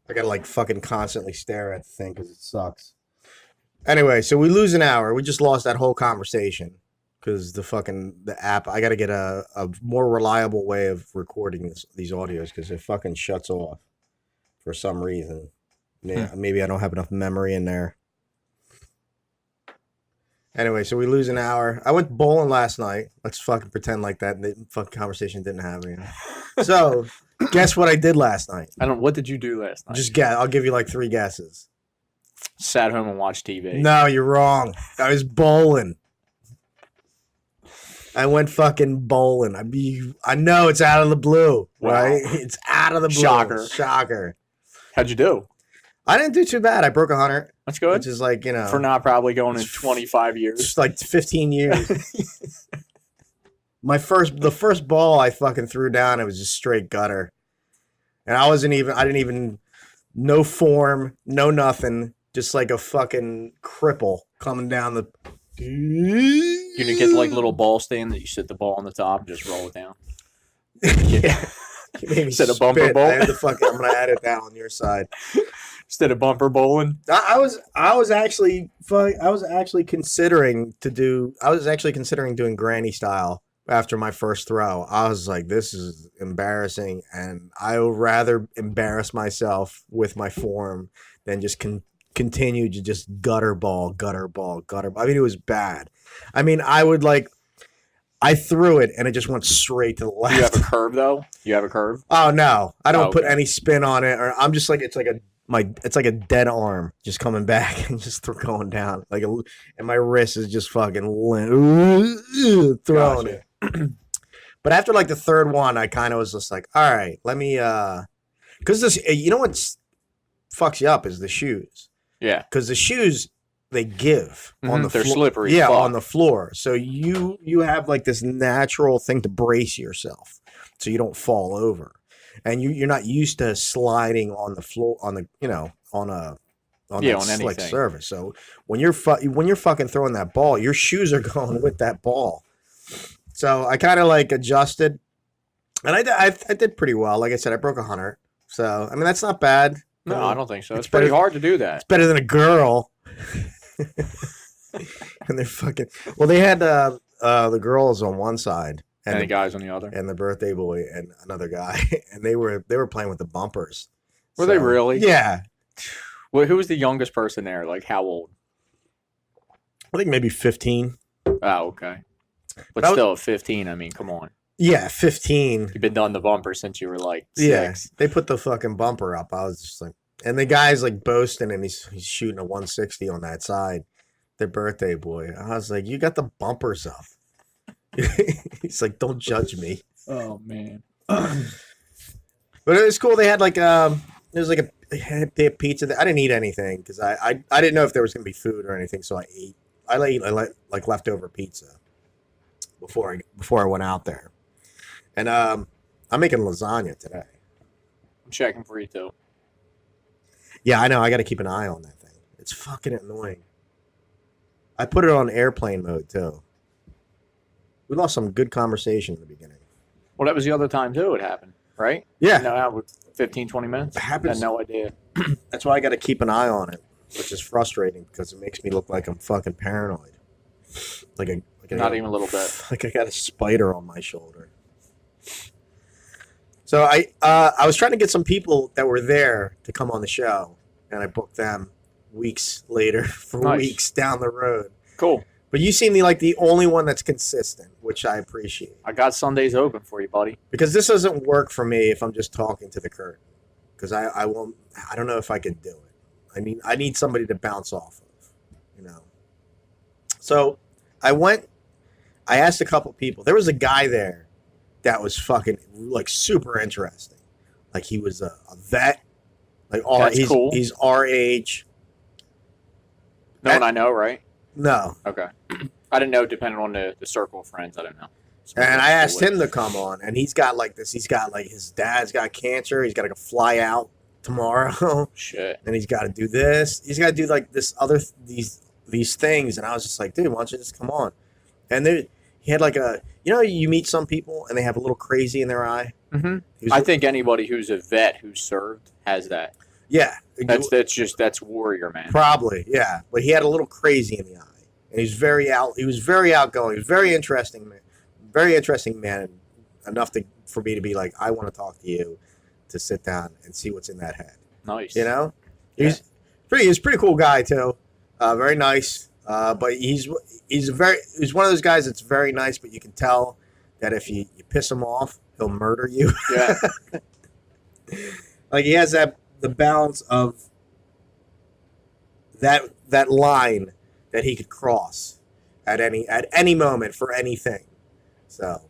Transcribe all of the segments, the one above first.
I gotta like fucking constantly stare at the thing because it sucks. Anyway, so we lose an hour. We just lost that whole conversation because the app. I gotta get a more reliable way of recording these audios because it fucking shuts off for some reason. Yeah, maybe I don't have enough memory in there. Anyway, so we lose an hour. I went bowling last night. Let's fucking pretend like that fucking conversation didn't happen. So, guess what I did last night? What did you do last night? Just guess. I'll give you like 3 guesses. Sat home and watched TV. No, you're wrong. I was bowling. I went fucking bowling. I know it's out of the blue, right? It's out of the blue. Shocker. How'd you do? I didn't do too bad. I broke 100. That's good. Which is like, for not probably going in 25 years. Just like 15 years. The first ball I fucking threw down, it was just straight gutter. And I didn't even, no form, no nothing. Just like a fucking cripple coming down the. You didn't get like little ball stand that you sit the ball on the top and just roll it down. Yeah. Instead of bumper bowling. I'm gonna add it down on your side. Instead of bumper bowling. I was actually considering doing granny style after my first throw. I was like, this is embarrassing, and I would rather embarrass myself with my form than just continue to just gutter ball. I mean, it was bad. I mean, I threw it and it just went straight to the left. You have a curve though? You have a curve? Oh no, I don't put any spin on it, or I'm just like it's like a dead arm just coming back and just going down and my wrist is just fucking throwing it. But after like the third one, I kind of was just like, all right, let me because this, you know what fucks you up is the shoes. Yeah, because the shoes they give on the they're floor. slippery. Yeah, on the floor. So you have like this natural thing to brace yourself so you don't fall over, and you're not used to sliding on the floor on that slick surface. So when you're fucking throwing that ball, your shoes are going with that ball. So I kind of like adjusted, and I did pretty well. Like I said, I broke 100. So I mean that's not bad. No, I don't think so. It's pretty hard to do that. It's better than a girl. And they're fucking. Well, they had the girls on one side and the guys on the other, and the birthday boy and another guy, and they were playing with the bumpers. Were they really? Yeah. Well, who was the youngest person there? Like how old? I think maybe 15. Oh, okay. But still, at 15. I mean, come on. Yeah, 15. You've been doing the bumper since you were like 6. Yeah, they put the fucking bumper up. I was just like, and the guy's like boasting, and he's shooting a 160 on that side. Their birthday boy. I was like, you got the bumpers up. He's like, don't judge me. Oh man. But it was cool. They had like there was like they had pizza. I didn't eat anything because I didn't know if there was gonna be food or anything, so I ate. I like leftover pizza before I went out there. And I'm making lasagna today. I'm checking for you too. Yeah, I know. I got to keep an eye on that thing. It's fucking annoying. I put it on airplane mode too. We lost some good conversation in the beginning. Well, that was the other time too. It happened, right? Yeah. No, 15, 20 minutes. It happens. I had no idea. That's why I got to keep an eye on it, which is frustrating because it makes me look like I'm fucking paranoid. Not even a little bit. Like I got a spider on my shoulder. So I was trying to get some people that were there to come on the show, and I booked them weeks later for weeks down the road. Cool. But you seem like the only one that's consistent, which I appreciate. I got Sundays open for you, buddy. Because this doesn't work for me if I'm just talking to the curtain. Because I won't. I don't know if I could do it. I need somebody to bounce off of, So I asked a couple people. There was a guy there that was fucking like super interesting. Like he was a vet. Like cool. He's our age. No one I know, right? No. Okay. I didn't know. Depending on the circle of friends, I don't know. And I asked him to come on, and he's got like this. He's got like his dad's got cancer. He's got to fly out tomorrow. Shit. And he's got to do this. He's got to do like this other these things. And I was just like, dude, why don't you just come on? And he had like you meet some people and they have a little crazy in their eye. Mm-hmm. I think anybody who's a vet who served has that. Yeah, That's warrior, man. probably. Yeah, but he had a little crazy in the eye, and he was very outgoing. He was very interesting man. Very interesting man. Enough for me to be like, I want to talk to you, to sit down and see what's in that head. Nice. You know, Yeah. he's a pretty cool guy too. Very nice. But he's one of those guys that's very nice, but you can tell that if you piss him off, he'll murder you. Yeah. Like he has the balance of that line that he could cross at any moment for anything. So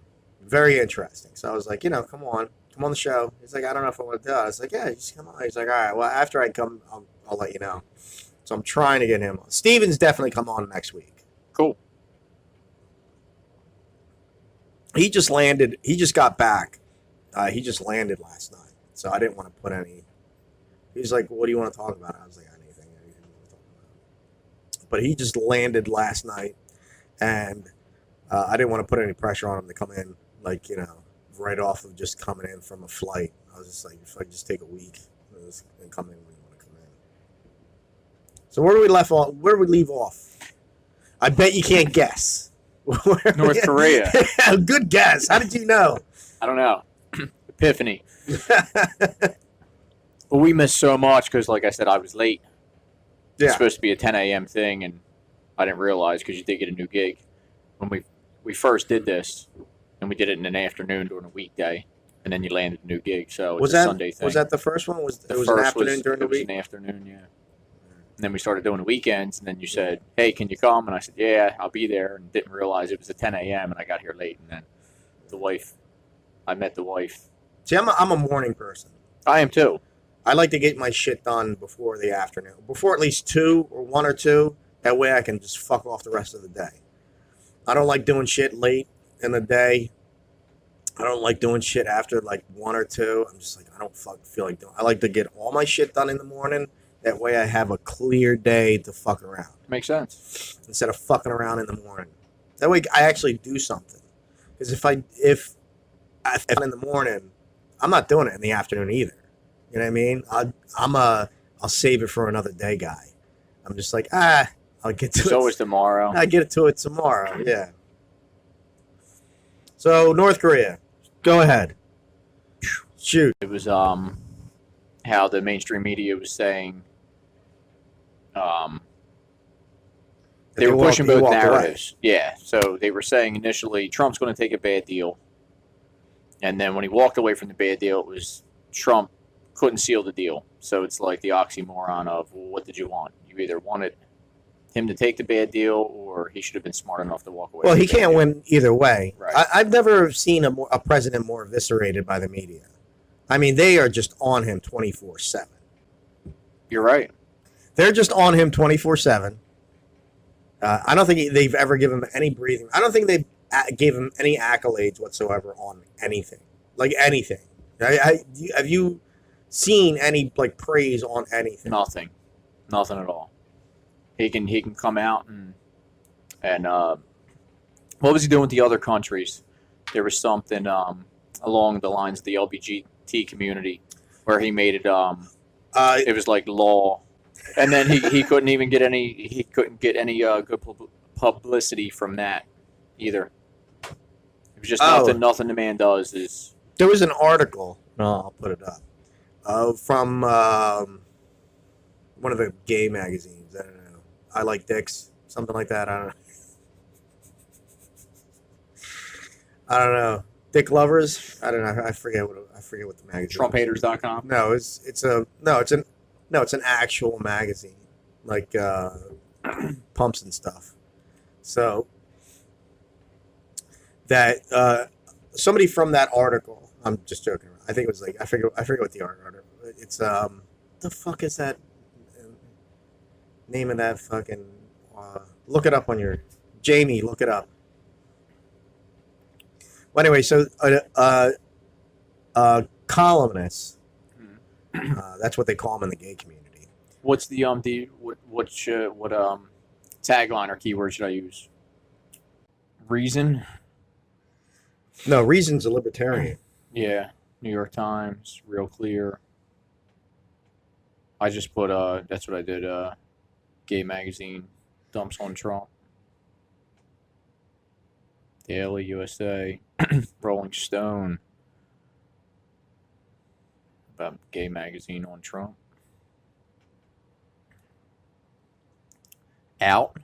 very interesting. So I was like, come on the show. He's like, I don't know if I want to do it. I was like, yeah, just come on. He's like, all right, well, after I come, I'll let you know. So I'm trying to get him on. Steven's definitely come on next week. Cool. He just got back. He just landed last night. So I didn't want to put any. He's like, what do you want to talk about? I was like, anything you want to talk about. But he just landed last night, and I didn't want to put any pressure on him to come in, like, right off of just coming in from a flight. I was just like, if I could just take a week and come in when you want to come in. So where do we leave off? I bet you can't guess. North Korea. Good guess. How did you know? I don't know. Epiphany. Well, we missed so much because, like I said, I was late. Yeah. It's supposed to be a 10 a.m. thing, and I didn't realize because you did get a new gig. When we first did this, and we did it in an afternoon during a weekday, and then you landed a new gig, so it's a Sunday thing. Was that the first one? It was an afternoon during the week? It was an afternoon, yeah. And then we started doing the weekends, and then you said, hey, can you come? And I said, yeah, I'll be there, and didn't realize it was at 10 a.m., and I got here late, and then I met the wife. See, I'm a morning person. I am too. I like to get my shit done before the afternoon, before at least 2 or 1 or 2. That way I can just fuck off the rest of the day. I don't like doing shit late in the day. I don't like doing shit after like 1 or 2. I'm just like, I don't feel like doing. I like to get all my shit done in the morning. That way I have a clear day to fuck around. Makes sense. Instead of fucking around in the morning. That way I actually do something. Because if I'm in the morning, I'm not doing it in the afternoon either. You know what I mean? I'll save it for another day guy. I'm just like, I'll get to it. It's always tomorrow. I get to it tomorrow, yeah. So, North Korea. Go ahead. Shoot. It was how the mainstream media was saying they were pushing both narratives. Away. Yeah, so they were saying initially Trump's going to take a bad deal. And then when he walked away from the bad deal, it was Trump couldn't seal the deal. So it's like the oxymoron of, well, what did you want? You either wanted him to take the bad deal or he should have been smart enough to walk away. Well, he can't win either way. Right. I've never seen a president more eviscerated by the media. I mean, they are just on him 24/7. You're right. They're just on him 24/7. I don't think they've ever given him any breathing. I don't think they gave him any accolades whatsoever on anything. Like anything. Have you seen any like praise on anything? Nothing at all. He can come out and what was he doing with the other countries? There was something along the lines of the LGBT community where he made it it was like law, and then he couldn't even get any good publicity from that either. It was just nothing the man does is. There was an article. No, I'll put it up. From one of the gay magazines. I don't know. I Like Dicks, something like that. I don't know. Dick Lovers. I don't know. I forget what the magazine. TrumpHaters.com. No, it's an actual magazine, like pumps and stuff. So that somebody from that article. I'm just joking. I think it was like I forget what the article. It's the fuck is that name of that fucking? Look it up on your Jamie. Look it up. Well, anyway, so columnists. That's what they call them in the gay community. What's the what tagline or keyword should I use? Reason. No, Reason's a libertarian. Yeah, New York Times, Real Clear. I just put that's what I did. Gay magazine dumps on Trump. Daily USA, Rolling Stone about gay magazine on Trump. Out.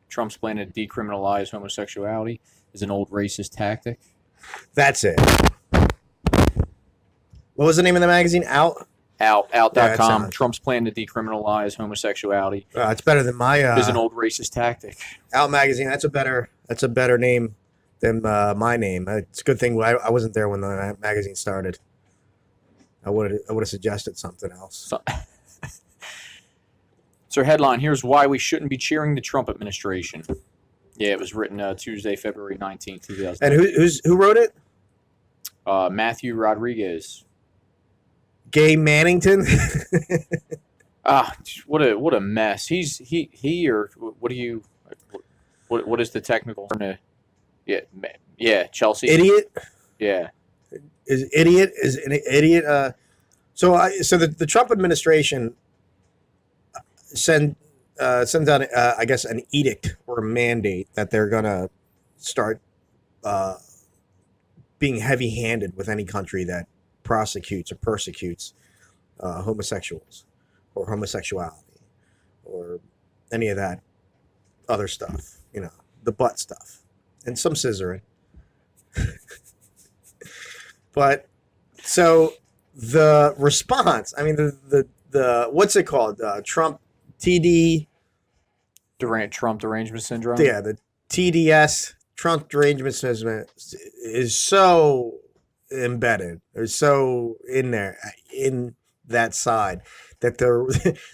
Trump's plan to decriminalize homosexuality is an old racist tactic. That's it. What was the name of the magazine? Out? Out.com. Yeah, Trump's plan to decriminalize homosexuality. It's better than my. Is an old racist tactic. Out magazine. That's a better name than my name. It's a good thing I wasn't there when the magazine started. I would have suggested something else. So headline, here's why we shouldn't be cheering the Trump administration. Yeah, it was written Tuesday, February 19th, 2000. And who wrote it? Matthew Rodriguez. Gay Mannington. What a mess. He or what do you what is the technical term? Yeah, Chelsea. Idiot. Yeah. Is an idiot. So the Trump administration sends out I guess an edict or a mandate that they're gonna start being heavy-handed with any country that prosecutes or persecutes homosexuals or homosexuality or any of that other stuff, the butt stuff and some scissoring. But so the response, I mean, the what's it called? Trump TD. Trump derangement syndrome. Yeah, the TDS, Trump derangement syndrome, is so embedded. They're so in there, in that side, that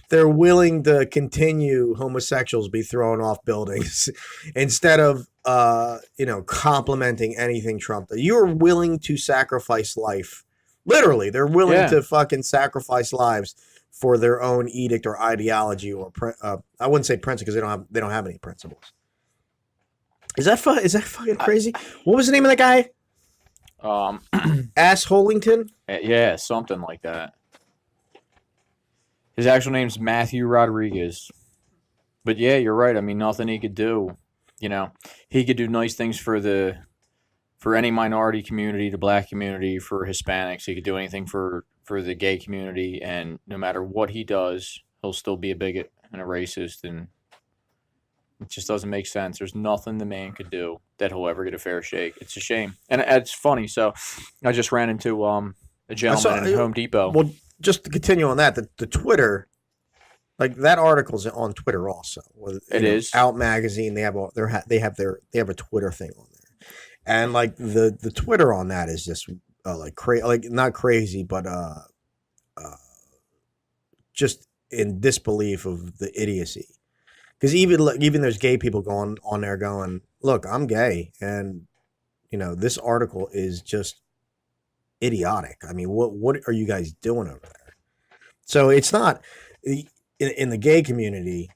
they're willing to continue homosexuals be thrown off buildings instead of complimenting anything Trump does. You're willing to sacrifice life. Literally, they're willing to fucking sacrifice lives for their own edict or ideology or I wouldn't say principle because they don't have any principles. Is that fucking crazy? What was the name of that guy? Assholington? Yeah, something like that. His actual name's Matthew Rodriguez. But yeah, you're right. I mean, nothing he could do. He could do nice things for any minority community, the black community, for Hispanics. He could do anything for the gay community, and no matter what he does, he'll still be a bigot and a racist, and it just doesn't make sense. There's nothing the man could do that he'll ever get a fair shake. It's a shame. And it's funny. So I just ran into a gentleman in Home Depot. Well, just to continue on that, the Twitter, like that article's on Twitter also. It is Out magazine. They have a Twitter thing on there, and like the Twitter on that is just like crazy, like not crazy, but just in disbelief of the idiocy. Because even there's gay people going on there going, look, I'm gay, and this article is just idiotic. I mean, what are you guys doing over there? So it's not in the gay community.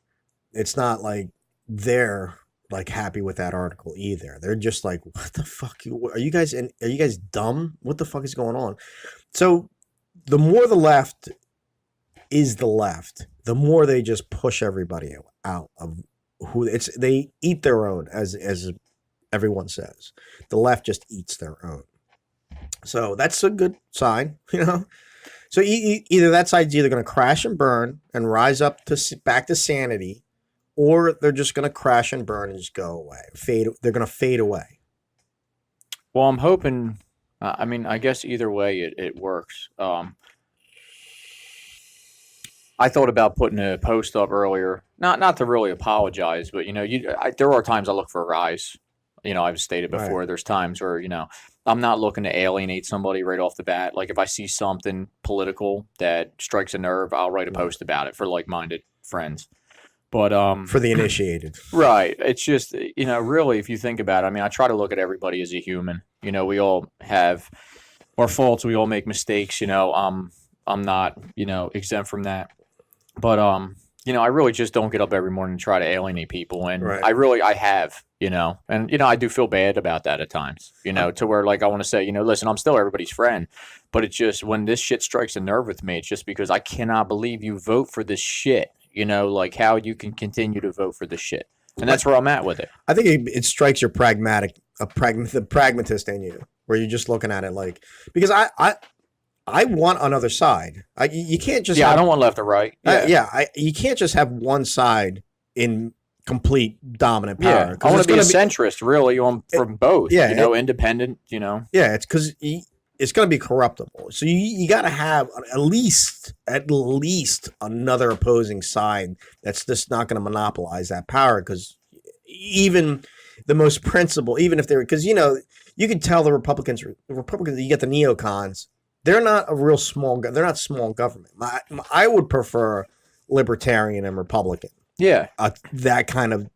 It's not like they're like happy with that article either. They're just like, what the fuck? Are you guys dumb? What the fuck is going on? So the more the left is the left, the more they just push everybody out of who they eat their own, as everyone says. The left just eats their own. So that's a good sign, So either that side's either going to crash and burn and rise up back to sanity, or they're just going to crash and burn and just go away. They're going to fade away. Well, I'm hoping. I mean, I guess either way it works. I thought about putting a post up earlier, not to really apologize, but there are times I look for a rise. I've stated before. Right. There's times where I'm not looking to alienate somebody right off the bat. Like if I see something political that strikes a nerve, I'll write a post about it for like-minded friends. But for the initiated, right? It's just really, if you think about it, I mean, I try to look at everybody as a human. We all have our faults. We all make mistakes. I'm not exempt from that. But I really just don't get up every morning and try to alienate people. And right. I have you know, and I do feel bad about that at times, to where like I want to say, listen, I'm still everybody's friend, but it's just when this shit strikes a nerve with me, it's just because I cannot believe you vote for this shit, like how you can continue to vote for this shit, and that's where I'm at with it. I think it strikes your the pragmatist in you, where you're just looking at it like, because I want another side. You can't just I don't want left or right. You can't just have one side in complete dominant power. Yeah, I want to be a centrist, really, from both. Yeah, independent. Yeah, it's because it's going to be corruptible. So you got to have at least another opposing side that's just not going to monopolize that power. Because even the most principled, even if they're, because you can tell the Republicans, you get the neocons. They're not a real small. They're not small government. I would prefer libertarian and Republican. Yeah, that kind of,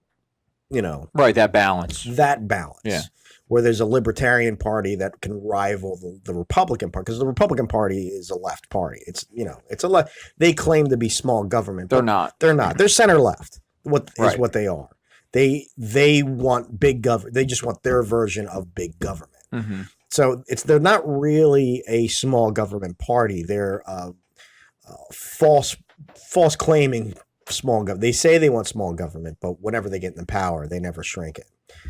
right. That balance. Yeah, where there's a libertarian party that can rival the Republican Party, because the Republican Party is a left party. It's it's a left. They claim to be small government. They're not. They're not. They're center left. Is what they are. They want big government. They just want their version of big government. Mm-hmm. So they're not really a small government party. They're false claiming small government. They say they want small government, but whenever they get in the power, they never shrink it.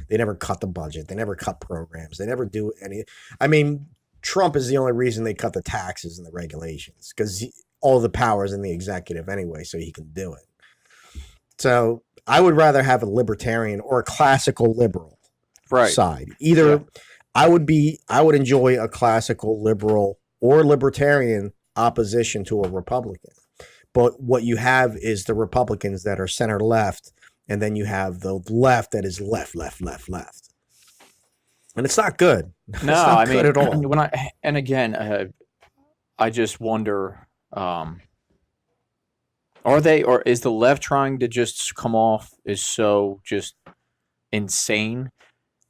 They never cut the budget. They never cut programs. They never do any. I mean, Trump is the only reason they cut the taxes and the regulations, because all the power is in the executive anyway, so he can do it. So I would rather have a libertarian or a classical liberal side. Either I would enjoy a classical liberal or libertarian opposition to a Republican. But what you have is the Republicans that are center left, and then you have the left that is left. And it's not good. No, I mean, good at all. I just wonder, are they, or is the left trying to just come off as so just insane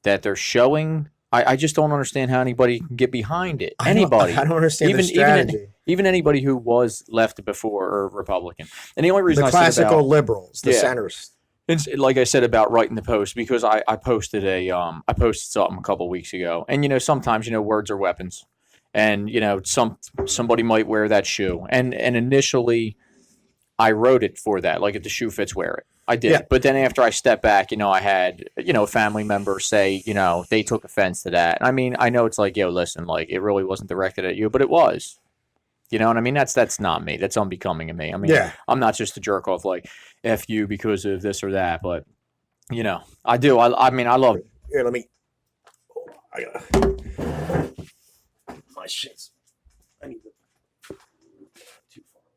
that they're showing? I just don't understand how anybody can get behind it. Anybody. I don't understand the strategy. Even anybody who was left before or Republican. And the only reason the classical liberals, the centers. It's like I said about writing the post, because I posted something a couple weeks ago, and sometimes words are weapons, and somebody might wear that shoe, and initially I wrote it for that, like if the shoe fits, wear it. I did. Yeah. But then after I stepped back, I had, a family member say, they took offense to that. I mean, I know it's like, yo, listen, like it really wasn't directed at you, but it was. You know what I mean? That's not me. That's unbecoming of me. I mean, I'm not just a jerk off like F you because of this or that, but I do. I mean, I love it. Here, let me. I got my shits. I need to. Too far away.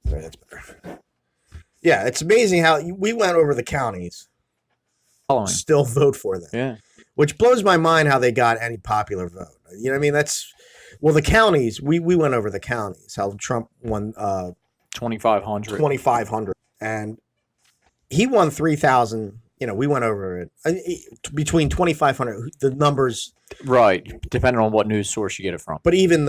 Right, that's better. Yeah, it's amazing how we went over the counties. Still vote for them. Yeah. Which blows my mind how they got any popular vote. You know what I mean? The counties, we went over the counties, how Trump won 2,500. 2,500. And he won 3,000. We went over it. Between 2,500, the numbers. Right, depending on what news source you get it from. But even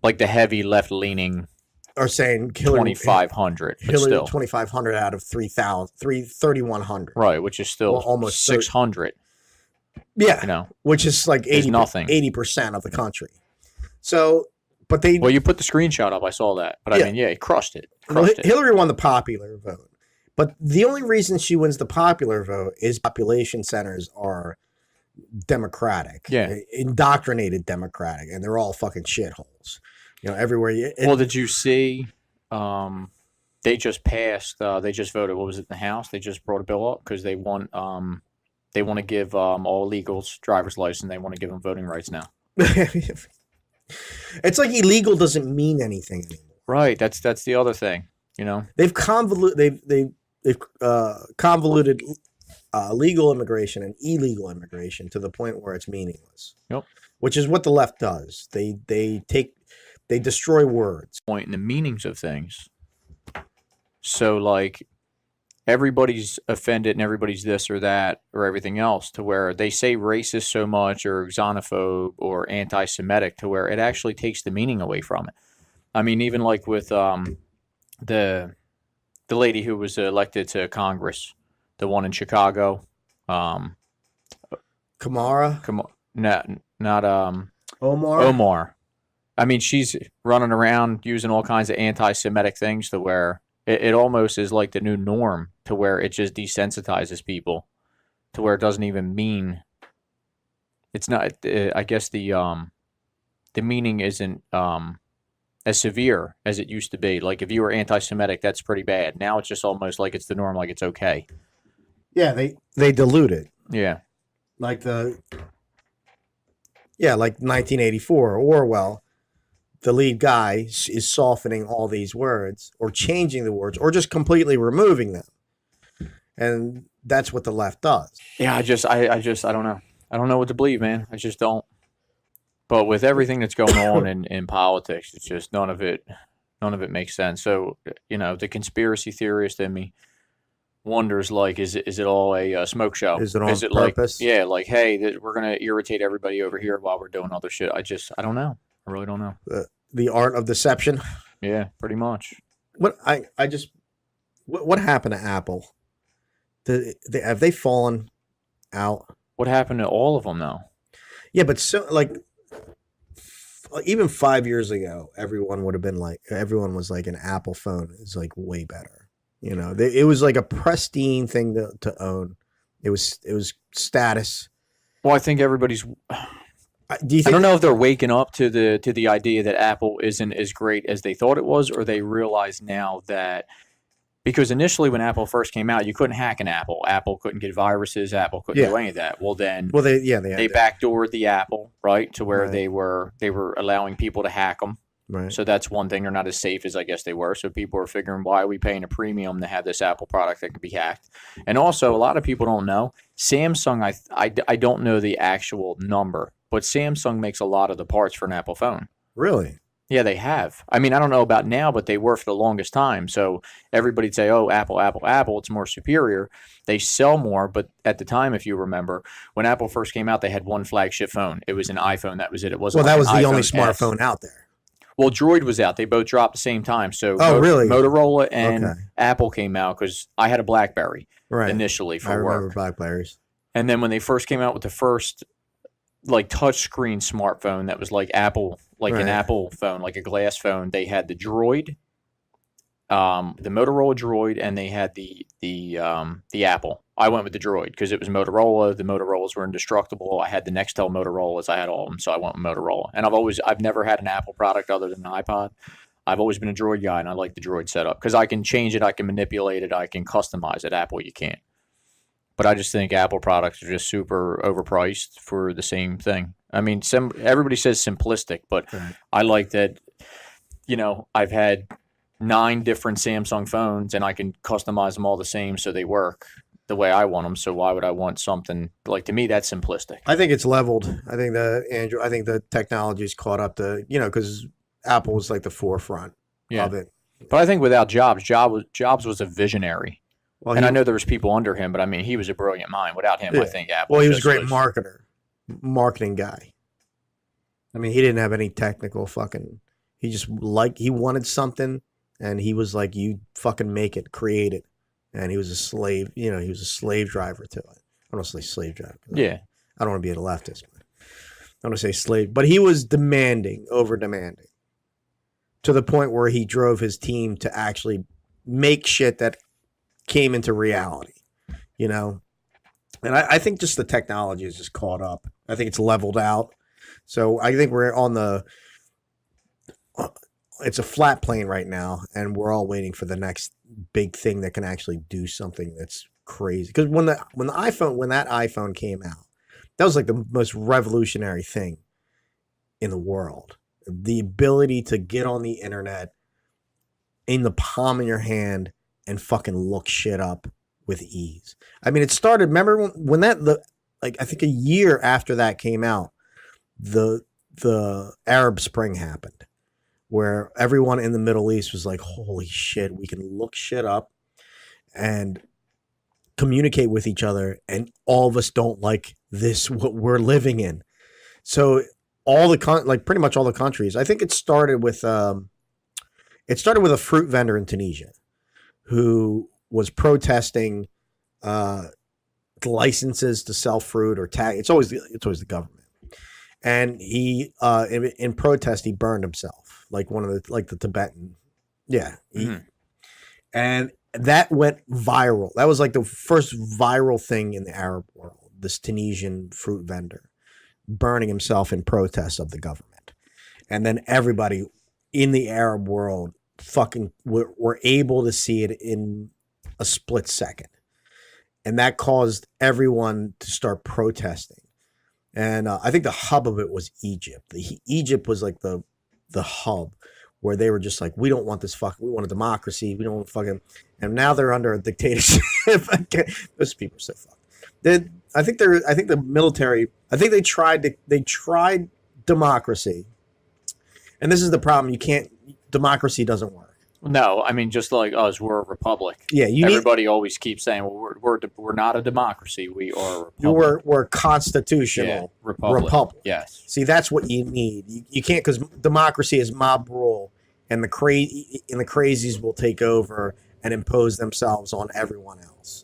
like the heavy left-leaning are saying 2,500. Hillary 2,500 out of 3,100. Right, which is still almost 600. Yeah, which is like 80% of the country. So, but they. Well, you put the screenshot up. I saw that, but I mean, it crushed it. Hillary won the popular vote, but the only reason she wins the popular vote is population centers are Democratic, indoctrinated Democratic, and they're all fucking shitholes. Everywhere. Well, did you see? They just passed. They just voted. What was it in the House? They just brought a bill up because they want. They want to give all illegals driver's license. They want to give them voting rights now. It's like illegal doesn't mean anything anymore. Right. That's the other thing. They've convoluted. They've convoluted legal immigration and illegal immigration to the point where it's meaningless. Yep. Which is what the left does. They destroy words. Point in the meanings of things. So, like, everybody's offended and everybody's this or that or everything else, to where they say racist so much or xenophobe or anti-Semitic to where it actually takes the meaning away from it. I mean, even like with the lady who was elected to Congress, the one in Chicago, um, Kamara, not Omar. Omar. I mean, she's running around using all kinds of anti-Semitic things to where it almost is like the new norm, to where it just desensitizes people, to where it doesn't even mean. It's not. I guess the meaning isn't as severe as it used to be. Like if you were anti-Semitic, that's pretty bad. Now it's just almost like it's the norm, like it's okay. Yeah, they dilute it. Yeah. Like like 1984, Orwell, the lead guy is softening all these words or changing the words or just completely removing them. And that's what the left does. Yeah, I don't know. I don't know what to believe, man. I just don't. But with everything that's going on in politics, it's just none of it makes sense. So, the conspiracy theorist in me wonders, like, is it all a smoke show? Is it on Like, purpose? yeah, like, hey, we're gonna irritate everybody over here while we're doing other shit. I don't know. I really don't know. The art of deception. Yeah, pretty much. What happened to Apple? Have they fallen out? What happened to all of them, though? Yeah, but so like even 5 years ago, everyone was like an Apple phone is like way better. It was like a pristine thing to own. It was status. Well, I think everybody's. I don't know if they're waking up to the idea that Apple isn't as great as they thought it was, or they realize now that, because initially when Apple first came out, you couldn't hack an Apple. Apple couldn't get viruses. Apple couldn't do any of that. Well, then they backdoored the Apple, right, to where they were allowing people to hack them. Right. So that's one thing. They're not as safe as I guess they were. So people are figuring, why are we paying a premium to have this Apple product that can be hacked? And also, a lot of people don't know, Samsung, I don't know the actual number, but Samsung makes a lot of the parts for an Apple phone. Really? Yeah, they have. I mean, I don't know about now, but they were for the longest time. So everybody'd say, oh, Apple, it's more superior. They sell more. But at the time, if you remember, when Apple first came out, they had one flagship phone. It was an iPhone. That was it. It wasn't. Well, that was the only smartphone out there. Well, Droid was out. They both dropped at the same time. So really? Motorola and Apple came out, because I had a BlackBerry initially for work. I remember BlackBerries. And then when they first came out with the first like touchscreen smartphone that was like Apple, like an Apple phone, like a glass phone, they had the Droid, the Motorola Droid, and they had the Apple. I went with the Droid because it was Motorola. The Motorola's were indestructible. I had the Nextel Motorola's. I had all of them, so I went with Motorola. And I've never had an Apple product other than an iPod. I've always been a Droid guy, and I like the Droid setup because I can change it, I can manipulate it, I can customize it. Apple, you can't. But I just think Apple products are just super overpriced for the same thing. I mean, everybody says simplistic, but I like that. I've had 9 different Samsung phones, and I can customize them all the same so they work the way I want them. So why would I want something like, to me, that's simplistic. I think it's leveled. I think the technology's caught up to, because Apple was like the forefront of it. But I think without Jobs was a visionary. Well, and I know there was people under him, but I mean, he was a brilliant mind. Without him, I think Apple. Well, he was a great marketing guy. I mean, he didn't have any technical he just he wanted something, and he was like, you fucking make it, create it. And he was a slave, he was a slave driver to it. I don't want to say slave driver. Yeah. I don't want to be a leftist. But I want to say slave. But he was over demanding, to the point where he drove his team to actually make shit that came into reality, And I think just the technology is just caught up. I think it's leveled out. So I think we're on it's a flat plane right now, and we're all waiting for the next big thing that can actually do something that's crazy. Because when that iPhone came out, that was like the most revolutionary thing in the world. The ability to get on the internet in the palm of your hand and fucking look shit up with ease. I mean, it started. Remember when I think a year after that came out, the Arab Spring happened, where everyone in the Middle East was like, holy shit, we can look shit up and communicate with each other, and all of us don't like this what we're living in. So all the pretty much all the countries. I think it started with a fruit vendor in Tunisia who was protesting licenses to sell fruit or tag. It's always the government, and he in protest he burned himself like the Tibetan. Yeah, and that went viral. That was like the first viral thing in the Arab world. This Tunisian fruit vendor burning himself in protest of the government, and then everybody in the Arab world fucking were able to see it in a split second, and that caused everyone to start protesting. And I think the hub of it was Egypt. Egypt was like the hub where they were just like, we don't want this we want a democracy. We don't want fucking, and now they're under a dictatorship. Those people are so fucked. I think the military, I think they tried democracy. And this is the problem. Democracy doesn't work. No, I mean, just like us, we're a republic. Yeah, everybody always keeps saying, "Well, we're not a democracy. We are a republic." We're constitutional republic. Yes. See, that's what you need. You can't, because democracy is mob rule, and the crazies will take over and impose themselves on everyone else.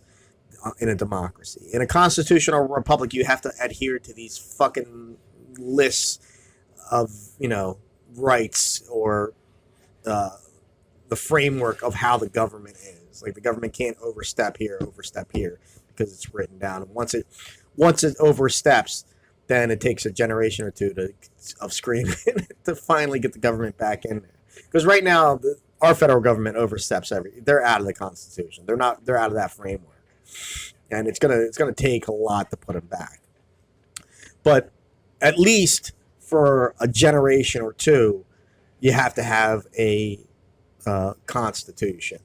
In a democracy, in a constitutional republic, you have to adhere to these fucking lists of rights or the framework of how the government is. Like, the government can't overstep here because it's written down. And once it oversteps, then it takes a generation or two of screaming to finally get the government back in there. Because right now, our federal government oversteps they're out of the Constitution. They're out of that framework, and it's gonna take a lot to put them back. But at least for a generation or two, you have to have a constitution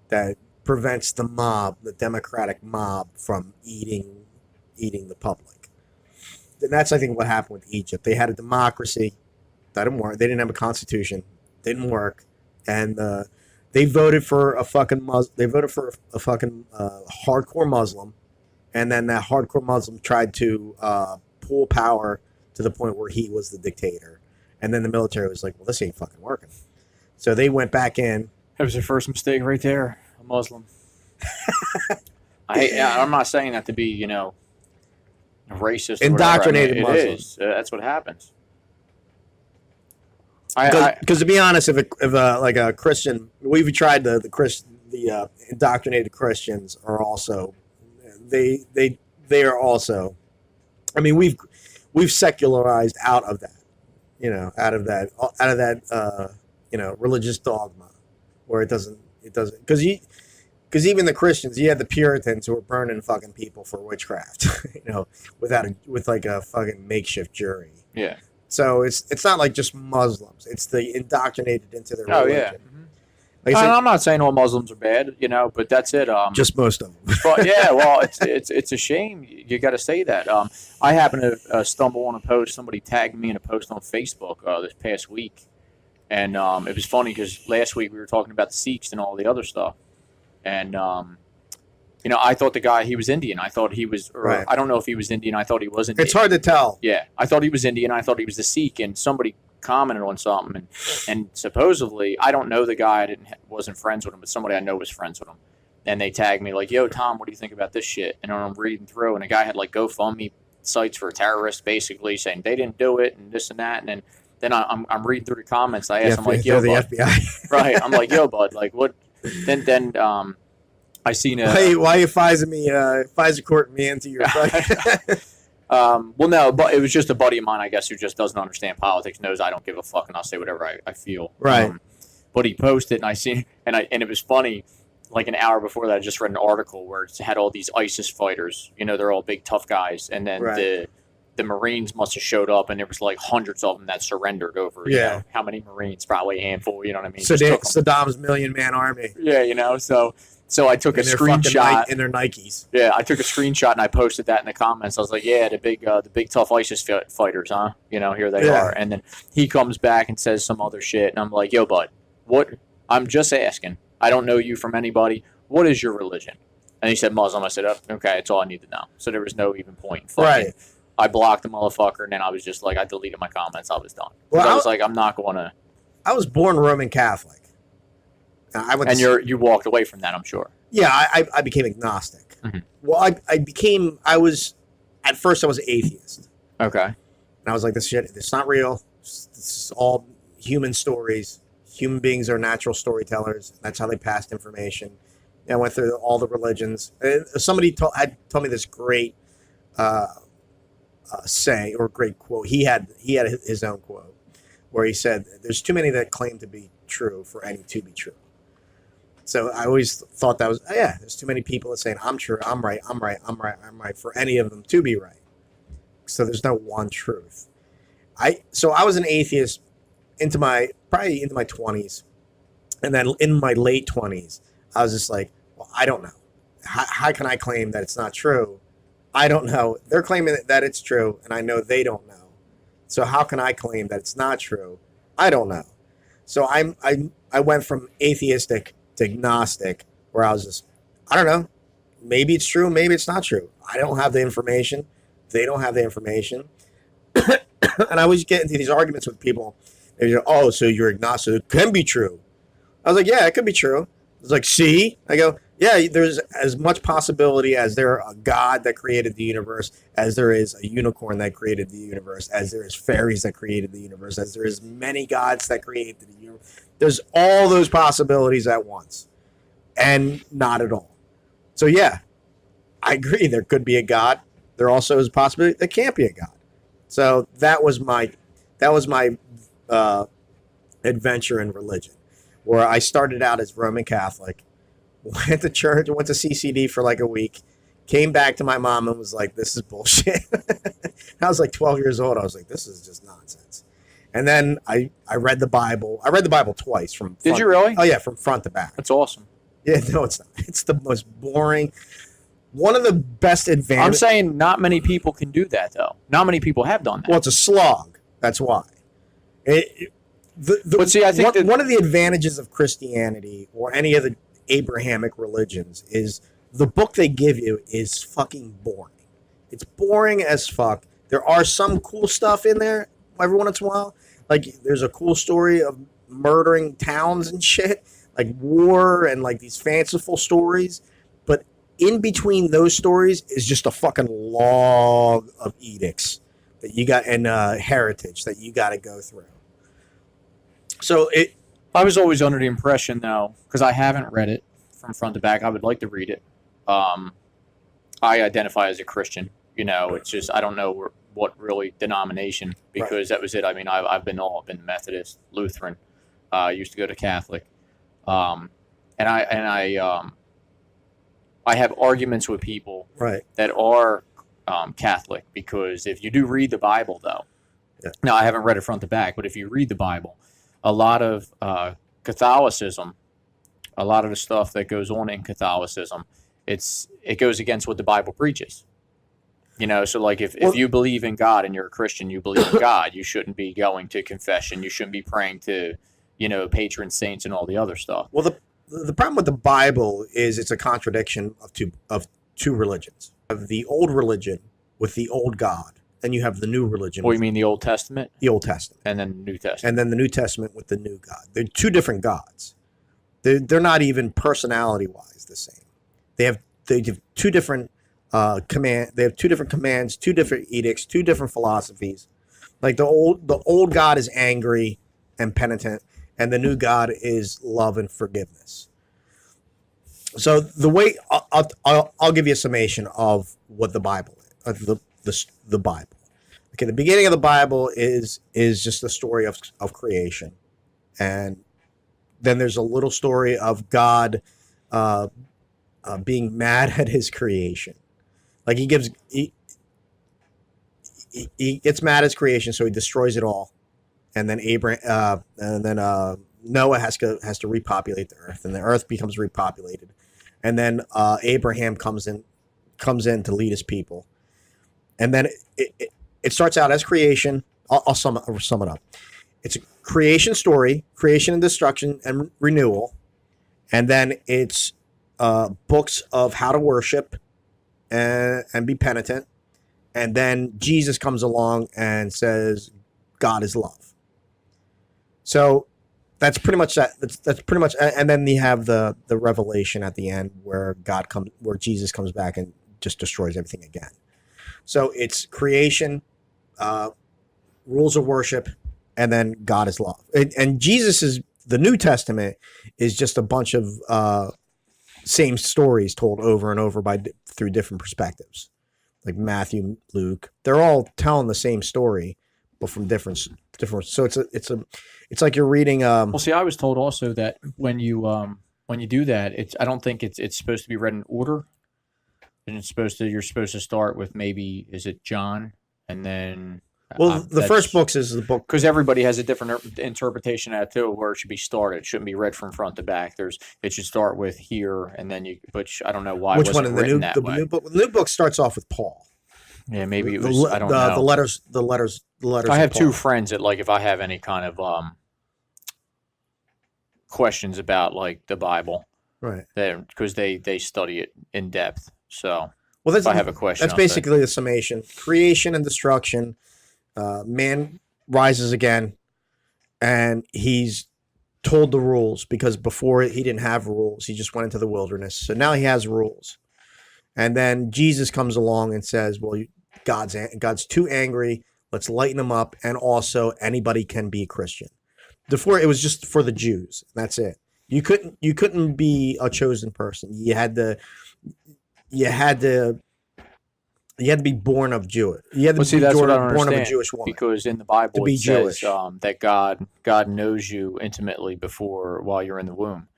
that prevents the democratic mob, from eating the public. And that's, I think, what happened with Egypt. They had a democracy that didn't work. They didn't have a constitution, didn't work, and they voted for a fucking hardcore Muslim, and then that hardcore Muslim tried to pull power to the point where he was the dictator, and then the military was like, "Well, this ain't fucking working." So they went back in. That was their first mistake right there. A Muslim. I'm not saying that to be, racist. Indoctrinated Muslim. It is. That's what happens. Because to be honest, if a Christian, we've tried the indoctrinated Christians are also, they are also. I mean, we've secularized out of that, out of that. Religious dogma, where it doesn't, because even the Christians, you had the Puritans who were burning fucking people for witchcraft, with like a fucking makeshift jury. Yeah. So it's not like just Muslims; it's the indoctrinated into their religion. Oh yeah. Like I'm not saying all Muslims are bad, but that's it. Just most of them. But yeah, well, it's a shame. You got to say that. I happened to stumble on a post. Somebody tagged me in a post on Facebook this past week. And it was funny because last week we were talking about the Sikhs and all the other stuff. And, I thought the guy, he was Indian. I thought he was, right. I don't know if he was Indian. I thought he was Indian. It's hard to tell. Yeah. I thought he was Indian. I thought he was a Sikh. And somebody commented on something. And supposedly, I don't know the guy. I wasn't friends with him, but somebody I know was friends with him. And they tagged me like, "Yo, Tom, what do you think about this shit?" And I'm reading through, and a guy had like GoFundMe sites for terrorists, basically saying they didn't do it and this and that. And then I'm reading through the comments. I asked him like, "Yo, the bud." FBI. Right. I'm like, "Yo, bud, like what?" Then I seen a. Why you Pfizer courting me into your. Well, no, but it was just a buddy of mine, I guess, who just doesn't understand politics. Knows I don't give a fuck, and I'll say whatever I feel. Right. But he posted, and I seen, and it was funny. Like an hour before that, I just read an article where it had all these ISIS fighters. They're all big, tough guys, and then the Marines must have showed up, and there was like hundreds of them that surrendered over. How many Marines? Probably a handful. You know what I mean? Saddam's $1,000,000 army. Yeah, So I took a screenshot in their Nikes. Yeah, I took a screenshot and I posted that in the comments. I was like, "Yeah, the big tough ISIS fighters, huh? Here they are." And then he comes back and says some other shit, and I'm like, "Yo, bud, what? I'm just asking. I don't know you from anybody. What is your religion?" And he said Muslim. I said, oh, okay, that's all I need to know. So there was no even point. Right. I blocked the motherfucker, and then I was just like, I deleted my comments. I was done. Well, I was like, I'm not going to. I was born Roman Catholic. And you walked away from that, I'm sure. Yeah, I became agnostic. Mm-hmm. Well, at first I was an atheist. Okay. And I was like, this shit, it's not real. This is all human stories. Human beings are natural storytellers. That's how they passed information. And I went through all the religions. And somebody had told me this great say or great quote. He had his own quote where he said, "There's too many that claim to be true for any to be true." So I always thought that was there's too many people that saying I'm true, I'm right for any of them to be right. So there's no one truth. So I was an atheist probably into my 20s, and then in my late 20s, I was just like, well, I don't know. How can I claim that it's not true? I don't know. They're claiming that it's true, and I know they don't know. So how can I claim that it's not true? I don't know. So I went from atheistic to agnostic, where I was just, I don't know. Maybe it's true, maybe it's not true. I don't have the information. They don't have the information. And I always get into these arguments with people. They go, oh, so you're agnostic. It can be true. I was like, yeah, it could be true. It's like, see? I go, yeah, there's as much possibility as there a God that created the universe, as there is a unicorn that created the universe, as there is fairies that created the universe, as there is many gods that created the universe. There's all those possibilities at once, and not at all. So yeah, I agree. There could be a God. There also is a possibility there can't be a God. So that was my adventure in religion, where I started out as Roman Catholic, went to church, went to CCD for like a week, came back to my mom and was like, this is bullshit. I was like 12 years old. I was like, this is just nonsense. And then I read the Bible. I read the Bible twice from front. Did you really? Oh, yeah, from front to back. That's awesome. Yeah, no, it's not. It's the most boring. One of the best advantages. I'm saying not many people can do that, though. Not many people have done that. Well, it's a slog. That's why. But see, I think one of the advantages of Christianity or any of the Abrahamic religions is the book they give you is fucking boring. It's boring as fuck. There are some cool stuff in there every once in a while. Like there's a cool story of murdering towns and shit, like war and like these fanciful stories. But in between those stories is just a fucking log of edicts that you got and heritage that you got to go through. So I was always under the impression, though, because I haven't read it from front to back. I would like to read it. I identify as a Christian. You know, it's just I don't know what really denomination because that was it. I mean, I've been Methodist, Lutheran. I used to go to Catholic, and I have arguments with people that are Catholic because if you do read the Bible, though, now I haven't read it front to back, but if you read the Bible, a lot of Catholicism, a lot of the stuff that goes on in Catholicism, it goes against what the Bible preaches. You know, so like if you believe in God and you're a Christian, you believe in God, you shouldn't be going to confession. You shouldn't be praying to, patron saints and all the other stuff. Well, the problem with the Bible is it's a contradiction of two religions. You have the old religion with the old God, and you have the new religion. Well, you mean the Old Testament? The Old Testament. And then the New Testament. And then the New Testament with the new God. They're two different gods. They're not even personality-wise the same. They have two different They have two different commands, two different edicts, two different philosophies. Like the old God is angry and penitent, and the new God is love and forgiveness. So the way I'll give you a summation of what the Bible is, the Bible. Okay, the beginning of the Bible is just the story of creation, and then there's a little story of God being mad at his creation. Like he gets mad at his creation, so he destroys it all, and then Noah has to repopulate the earth, and the earth becomes repopulated, and then Abraham comes in to lead his people, and then it starts out as creation. I'll sum it up. It's a creation story, creation and destruction and renewal, and then it's books of how to worship and be penitent. And then Jesus comes along and says, God is love. So that's pretty much that. That's pretty much, and then you have the revelation at the end where Jesus comes back and just destroys everything again. So it's creation, rules of worship, and then God is love. And the New Testament is just a bunch of same stories told over and over through different perspectives. Like Matthew, Luke, they're all telling the same story, but from different. So it's like you're reading. Well, see, I was told also that when you do that, I don't think it's supposed to be read in order, and you're supposed to start with maybe, is it John, and then. Well, the first book is the book because everybody has a different interpretation of that too, where it should be started. It shouldn't be read from front to back. It should start with here, and then which I don't know why. Which one in the new book? The new book starts off with Paul. Yeah, maybe it was. I don't know. The letters. I have two friends that, like, if I have any kind of questions about, like, the Bible, right? Because they study it in depth. So, well, if I have a question. That's basically the summation: creation and destruction. Man rises again, and he's told the rules, because before he didn't have rules. He just went into the wilderness. So now he has rules. And then Jesus comes along and says, well, God's too angry. Let's lighten him up. And also anybody can be a Christian. Before it was just for the Jews. That's it. You couldn't be a chosen person. You had to be born of Jewish. You had to be born of a Jewish woman. Because in the Bible it says that God knows you intimately while you're in the womb.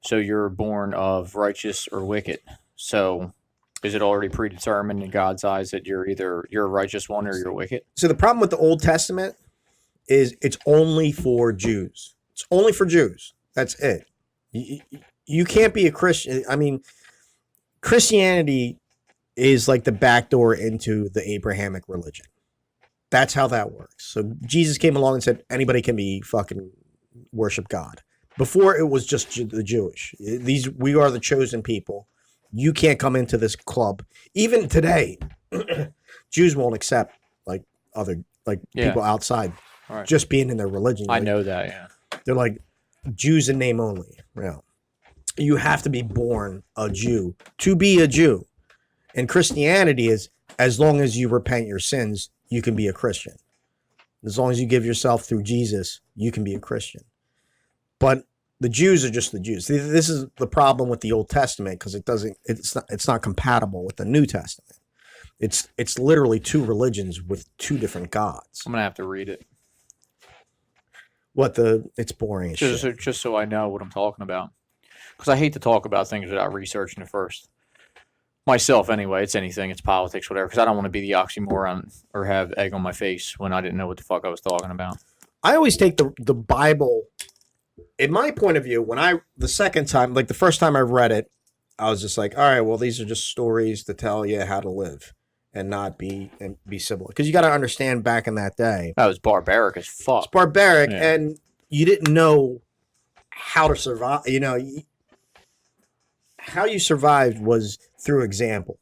So you're born of righteous or wicked. So is it already predetermined in God's eyes that you're a righteous one or you're wicked? So the problem with the Old Testament is it's only for Jews. It's only for Jews. That's it. You can't be a Christian. I mean, Christianity is like the back door into the Abrahamic religion. That's how that works. So Jesus came along and said anybody can be fucking worship God. Before it was just the Jewish. We are the chosen people. You can't come into this club. Even today, Jews won't accept people outside just being in their religion. I know that, yeah. They're like Jews in name only. Yeah. You have to be born a Jew to be a Jew. And Christianity is, as long as you repent your sins, you can be a Christian. As long as you give yourself through Jesus, you can be a Christian. But the Jews are just the Jews. This is the problem with the Old Testament, because it's not compatible with the New Testament. It's literally two religions with two different gods. I'm gonna have to read it. It's boring as shit. Just so I know what I'm talking about, because I hate to talk about things without researching it first. Myself, anyway. It's anything. It's politics, whatever. Because I don't want to be the oxymoron or have egg on my face when I didn't know what the fuck I was talking about. I always take the Bible, in my point of view, the second time, like the first time I read it, I was just like, all right, well, these are just stories to tell you how to live and not be civil. Because you got to understand, back in that day, that was barbaric as fuck. It's barbaric, yeah. And you didn't know how to survive. How you survived was through example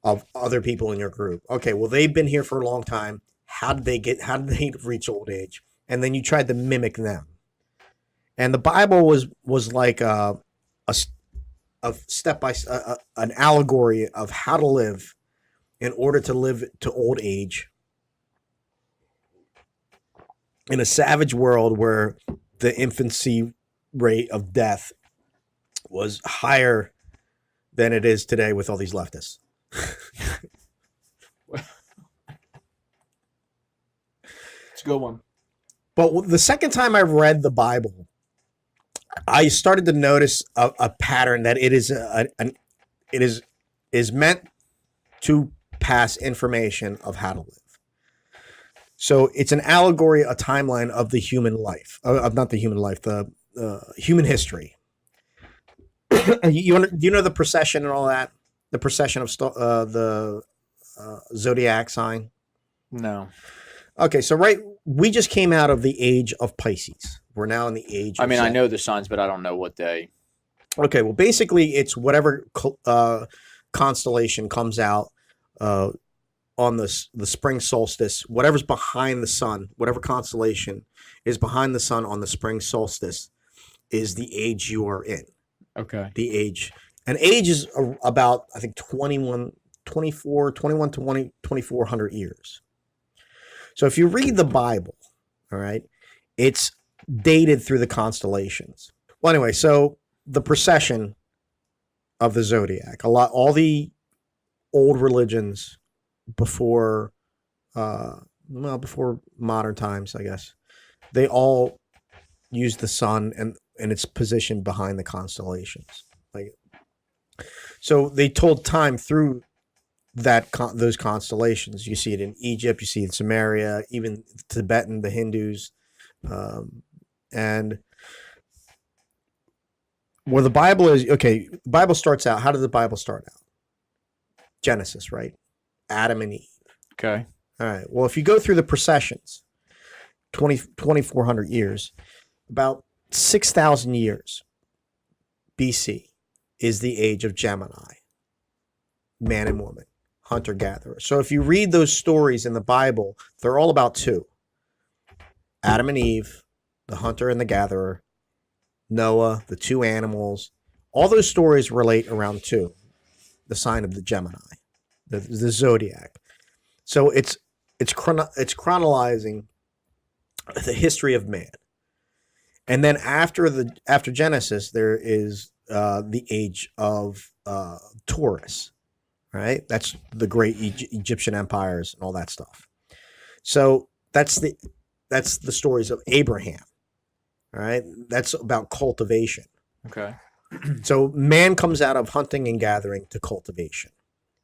of other people in your group. Okay, well, they've been here for a long time. How did they reach old age? And then you tried to mimic them. And the Bible was like a step by an allegory of how to live in order to live to old age in a savage world where the infancy rate of death was higher than it is today with all these leftists. It's a good one. But the second time I read the Bible, I started to notice a pattern that it is meant to pass information of how to live. So it's an allegory, a timeline of the human life, not the human life, the human history. Do you know the procession and all that? The procession of the zodiac sign? No. Okay, so we just came out of the age of Pisces. We're now in the age. I know the signs, but I don't know what they. Okay, well, basically, it's whatever constellation comes out uh, on the spring solstice, whatever's behind the sun, whatever constellation is behind the sun on the spring solstice is the age you are in. Okay. The age. And age is about, I think, 21 to 2,400 years. So if you read the Bible, all right, it's dated through the constellations. Well, anyway, so the precession of the zodiac, all the old religions before, before modern times, I guess, they all use the sun and its position behind the constellations. Like, so they told time through those constellations. You see it in Egypt, you see it in Samaria, even Tibetan, the Hindus, and where the Bible is. Okay, the Bible starts out. How did the Bible start out? Genesis, right? Adam and Eve. Okay. All right. Well, if you go through the processions, 2,400 years, about 6,000 years BC is the age of Gemini, man and woman, hunter-gatherer. So if you read those stories in the Bible, they're all about two. Adam and Eve, the hunter and the gatherer, Noah, the two animals. All those stories relate around two, the sign of the Gemini, the zodiac. So it's chronologizing the history of man. And then after Genesis, there is the age of Taurus, right? That's the great Egyptian empires and all that stuff. So that's the stories of Abraham, all right? That's about cultivation. Okay. So man comes out of hunting and gathering to cultivation,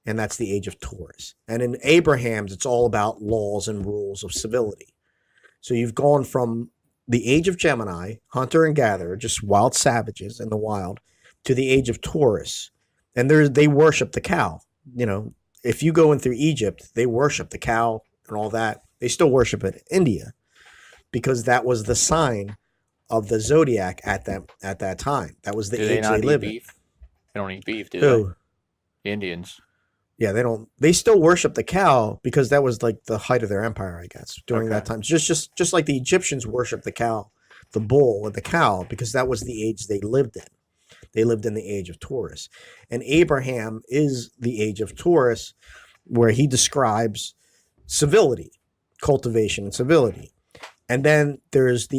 and that's the age of Taurus. And in Abraham's, it's all about laws and rules of civility. So you've gone from the age of Gemini, hunter and gatherer, just wild savages in the wild, to the age of Taurus. And they worship the cow. You know, if you go in through Egypt, they worship the cow and all that. They still worship it in India because that was the sign of the zodiac at that time. That was the age they lived in. They don't eat beef, do Who? they? Indians. Yeah, they don't. They still worship the cow because that was like the height of their empire, I guess, during that time. Just like the Egyptians worshiped the cow, the bull and the cow, because that was the age they lived in. They lived in the age of Taurus. And Abraham is the age of Taurus, where he describes civility, cultivation and civility. And then there's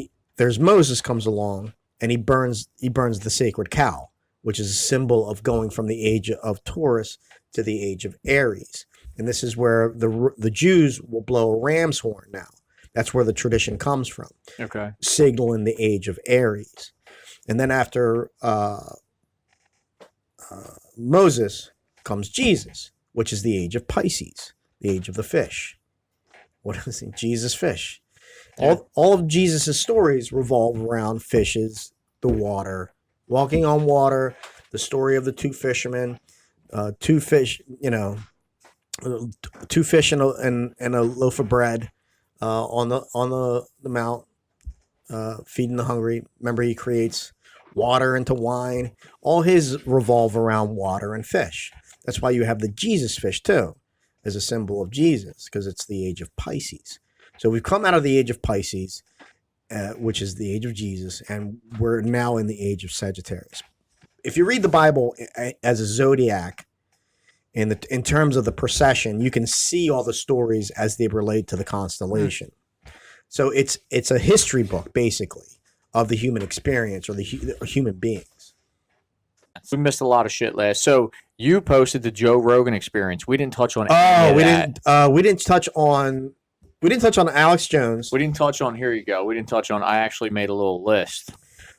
Moses comes along and he burns the sacred cow, which is a symbol of going from the age of Taurus to the age of Aries. And this is where the Jews will blow a ram's horn now. That's where the tradition comes from. Okay. Signaling the age of Aries. And then after Moses comes Jesus, which is the age of Pisces, the age of the fish. What is it? Jesus fish. Yeah. All of Jesus' stories revolve around fishes, the water, walking on water, the story of the two fishermen, two fish, two fish and a loaf of bread on the mount, feeding the hungry. Remember, he creates water into wine. All his revolve around water and fish. That's why you have the Jesus fish too, as a symbol of Jesus, because it's the age of Pisces. So we've come out of the age of Pisces, which is the age of Jesus, and we're now in the age of Sagittarius. If you read the Bible as a zodiac, in terms of the procession, you can see all the stories as they relate to the constellation. So it's a history book, basically, of the human experience or the human beings. We missed a lot of shit last. So you posted the Joe Rogan experience. We didn't touch on. We didn't touch on Alex Jones. We didn't touch on. Here you go. We didn't touch on. I actually made a little list.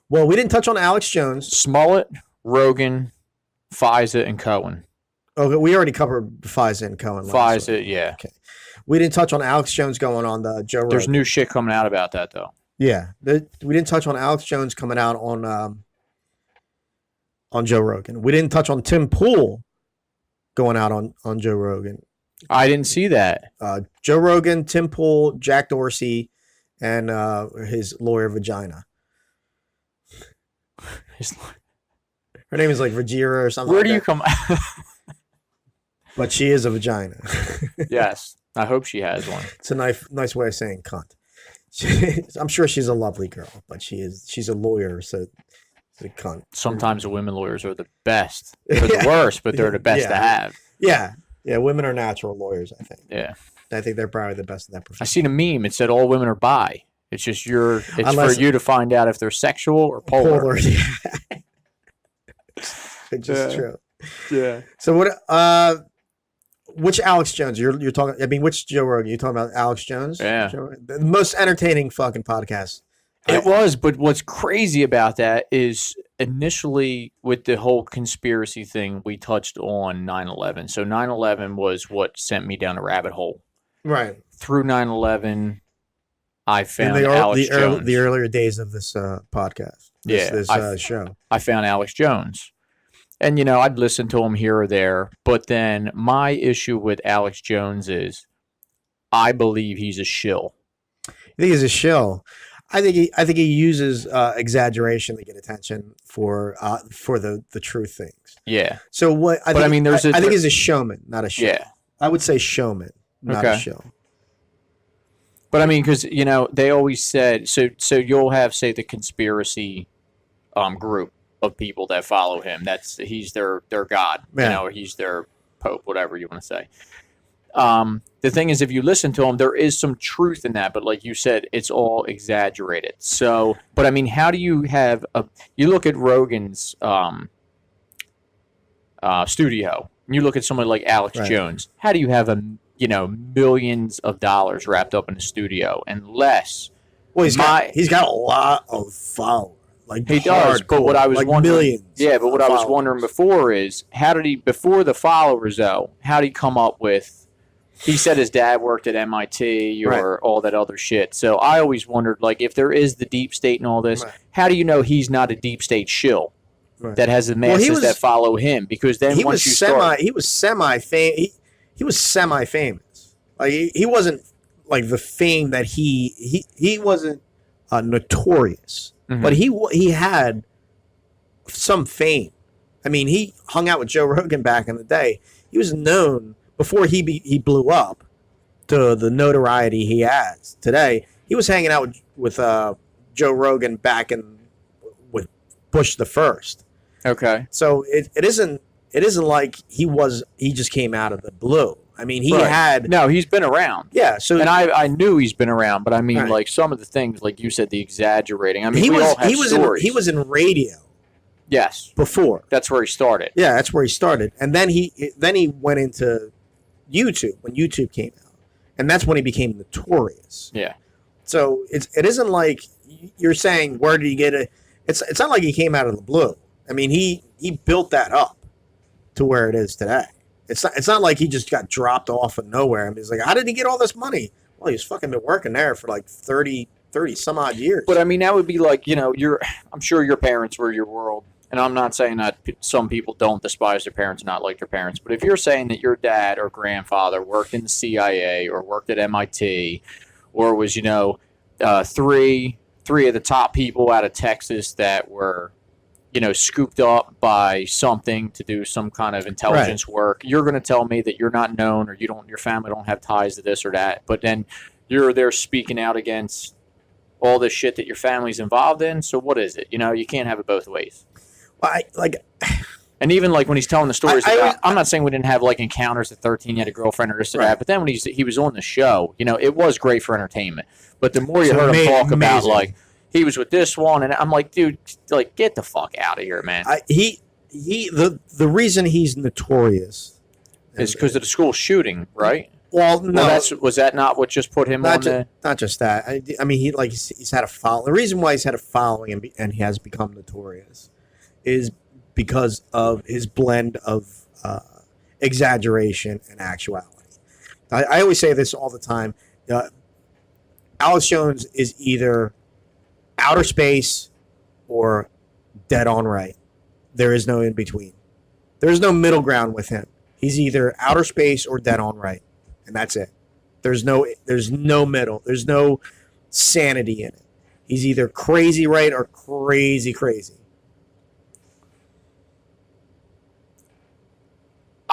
Well, we didn't touch on Alex Jones, Smullette, Rogan, Fisa, and Cohen. Okay, we already covered Fisa and Cohen. Fisa, yeah. Okay. We didn't touch on Alex Jones going on the Joe Rogan. There's new shit coming out about that, though. Yeah. We didn't touch on Alex Jones coming out on Joe Rogan. We didn't touch on Tim Poole going out on Joe Rogan. I didn't see that. Joe Rogan, Tim Poole, Jack Dorsey, and his lawyer Vagina. Her name is like Vajira or something. Where like do you that. come? But she is a vagina. Yes, I hope she has one. It's a nice way of saying cunt. I'm sure she's a lovely girl, but she's a lawyer, so she's a cunt. Sometimes the women lawyers are the best. They're the worst, but they're the best to have. Yeah. Women are natural lawyers, I think. Yeah. I think they're probably the best in that profession. I seen a meme. It said all women are bi. It's just for you to find out if they're sexual or polar. Yeah. It's just true. Yeah. So which Alex Jones you're talking? I mean, which Joe Rogan? You talking about Alex Jones? Yeah. The most entertaining fucking podcast. It was, but what's crazy about that is initially with the whole conspiracy thing, we touched on 9/11. So 9/11 was what sent me down a rabbit hole. Right. Through 9/11, I found Alex Jones. The earlier days of this podcast. This show. I found Alex Jones. And, I'd listen to him here or there. But then my issue with Alex Jones is I believe he's a shill. You think he's a shill? I think he uses exaggeration to get attention for the true things. Yeah. So what? I think he's a showman, not a shill. Yeah. I would say showman, not a shill. But I mean, because they always said so you'll have, say, the conspiracy group of people that follow him. He's their god, or he's their pope, whatever you want to say. The thing is, if you listen to him, there is some truth in that, but like you said, it's all exaggerated. So, but I mean, how do you have you look at Rogan's studio, and you look at someone like Alex Jones. How do you have millions of dollars wrapped up in a studio unless? Well, he's got a lot of followers. Like he does, but what I was wondering, millions. Yeah, but what I was wondering before is how did he before the followers though? How did he come up with? He said his dad worked at MIT or all that other shit. So I always wondered, like, if there is the deep state and all this, how do you know he's not a deep state shill that has the masses that follow him? Because then he was semi famous. Like he wasn't like the fame that he wasn't notorious. Mm-hmm. But he had some fame. I mean, he hung out with Joe Rogan back in the day. He was known before he blew up to the notoriety he has today. He was hanging out with Joe Rogan back with Bush the First. Okay. So it isn't like he just came out of the blue. I mean, he's been around. Yeah. So, and I knew he's been around, but I mean, like some of the things, like you said, the exaggerating. I mean, we all have stories. He was in radio. Yes. Before. That's where he started. Yeah, that's where he started, and then he went into YouTube when YouTube came out, and that's when he became notorious. Yeah. So it isn't like you're saying where did he get it? It's not like he came out of the blue. I mean, he built that up to where it is today. It's not like he just got dropped off of nowhere. I mean, he's like, how did he get all this money? Well, he's fucking been working there for like 30 some odd years. But I mean, that would be like, I'm sure your parents were your world. And I'm not saying that some people don't despise their parents, not like their parents. But if you're saying that your dad or grandfather worked in the CIA or worked at MIT or was, three of the top people out of Texas that were, scooped up by something to do some kind of intelligence work, you're going to tell me that you're not known or your family don't have ties to this or that. But then you're there speaking out against all this shit that your family's involved in. So what is it? You can't have it both ways. Well, and even like when he's telling the stories, I'm not saying we didn't have like encounters at 13, he had a girlfriend or this or that, but then when he was on the show, it was great for entertainment. But the more you heard him talk about like he was with this one, and I'm like, dude, like get the fuck out of here, man. The reason he's notorious is because of the school shooting, right? Well, no, was that not what just put him not just that. I mean, he's had a following. The reason why he's had a following and he has become notorious is because of his blend of exaggeration and actuality. I always say this all the time. Alex Jones is either outer space or dead on right. There is no in between. There is no middle ground with him. He's either outer space or dead on right, and that's it. There's no middle. There's no sanity in it. He's either crazy right or crazy.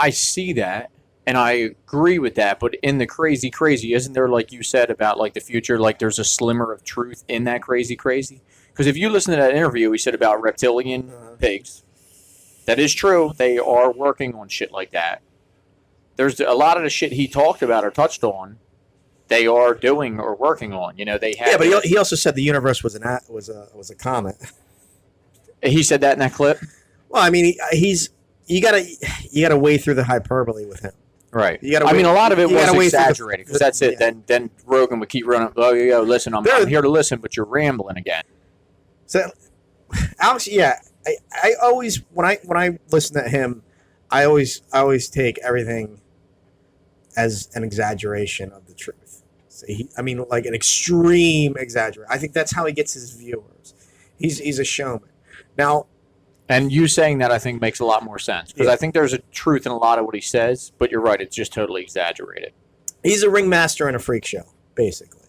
I see that, and I agree with that. But in the crazy, isn't there, like you said about like the future, like there's a slimmer of truth in that crazy? Because if you listen to that interview he said about reptilian pigs, that is true. They are working on shit like that. There's a lot of the shit he talked about or touched on. They are doing or working on. You know, they have. Yeah, but he also said the universe was a comet. He said that in that clip. Well, I mean, you gotta weigh through the hyperbole with him. Right. I mean, a lot of it was exaggerated because that's it. Yeah. Then Rogan would keep running. Oh, yeah, listen, I'm here to listen, but you're rambling again. So, Alex, yeah, I always when I listen to him, I always take everything as an exaggeration of the truth. So like an extreme exaggeration. I think that's how he gets his viewers. He's a showman. Now, and you saying that I think makes a lot more sense because I think there's a truth in a lot of what he says, but you're right, it's just totally exaggerated. He's a ringmaster in a freak show, basically.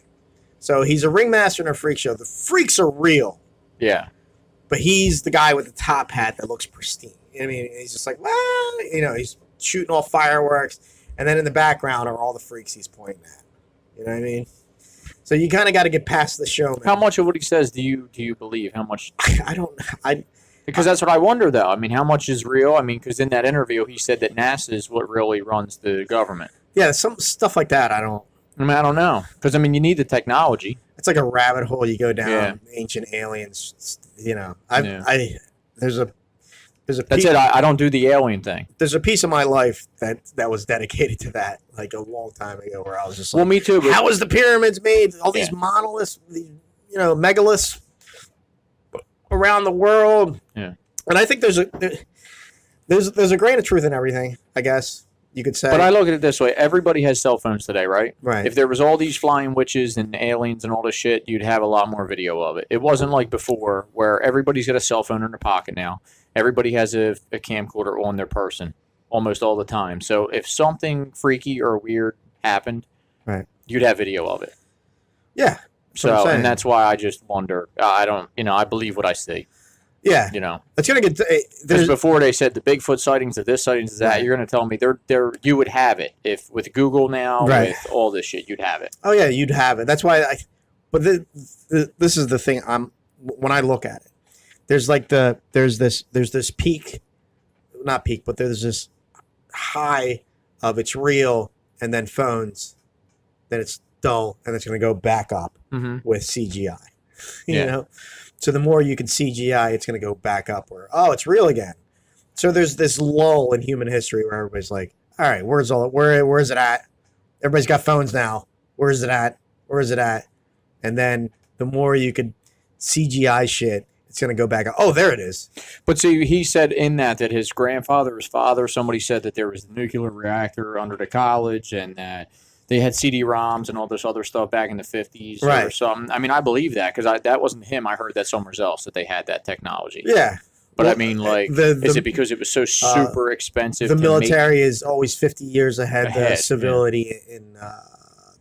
So he's a ringmaster in a freak show. The freaks are real. Yeah. But he's the guy with the top hat that looks pristine. I mean, he's just like, well, he's shooting all fireworks, and then in the background are all the freaks he's pointing at. You know what I mean? So you kind of got to get past the showman. How much of what he says do you believe? How much? Because that's what I wonder, though. I mean, how much is real? I mean, because in that interview, he said that NASA is what really runs the government. Yeah, some stuff like that. I don't know. Because, I mean, you need the technology. It's like a rabbit hole you go down. Ancient aliens. There's a That's it. I don't do the alien thing. There's a piece of my life that was dedicated to that, like a long time ago, where I was just like, well, me too. How was the pyramids made? All these monoliths, megaliths around the world. Yeah. And I think there's a grain of truth in everything, I guess you could say. But I look at it this way: everybody has cell phones today, right? Right. If there was all these flying witches and aliens and all this shit, you'd have a lot more video of it. It wasn't like before, where everybody's got a cell phone in their pocket now. Everybody has a camcorder on their person almost all the time. So if something freaky or weird happened, right, you'd have video of it. Yeah. So, and that's why I just wonder. I don't, I believe what I see. Yeah. It's gonna get. Because before they said the Bigfoot sightings, or this sightings, is that, right, you're gonna tell me you would have it if with Google now, right, with all this shit, you'd have it. Oh yeah, you'd have it. That's why. But this is the thing. When I look at it. There's this peak, not peak, but there's this high of it's real, and then phones, then it's dull, and it's going to go back up with CGI. You know, so the more you can CGI, it's going to go back up where it's real again. So there's this lull in human history where everybody's like, all right, where is it at? Everybody's got phones now. Where is it at? And then the more you could CGI shit, it's going to go back. Oh, there it is. But see, he said in that his grandfather, his father, somebody said that there was a nuclear reactor under the college and that they had CD-ROMs and all this other stuff back in the 50s or something. I mean, I believe that because that wasn't him. I heard that somewhere else that they had that technology. Yeah. But I mean, like, is it because it was so super expensive? The military is always 50 years ahead of civility in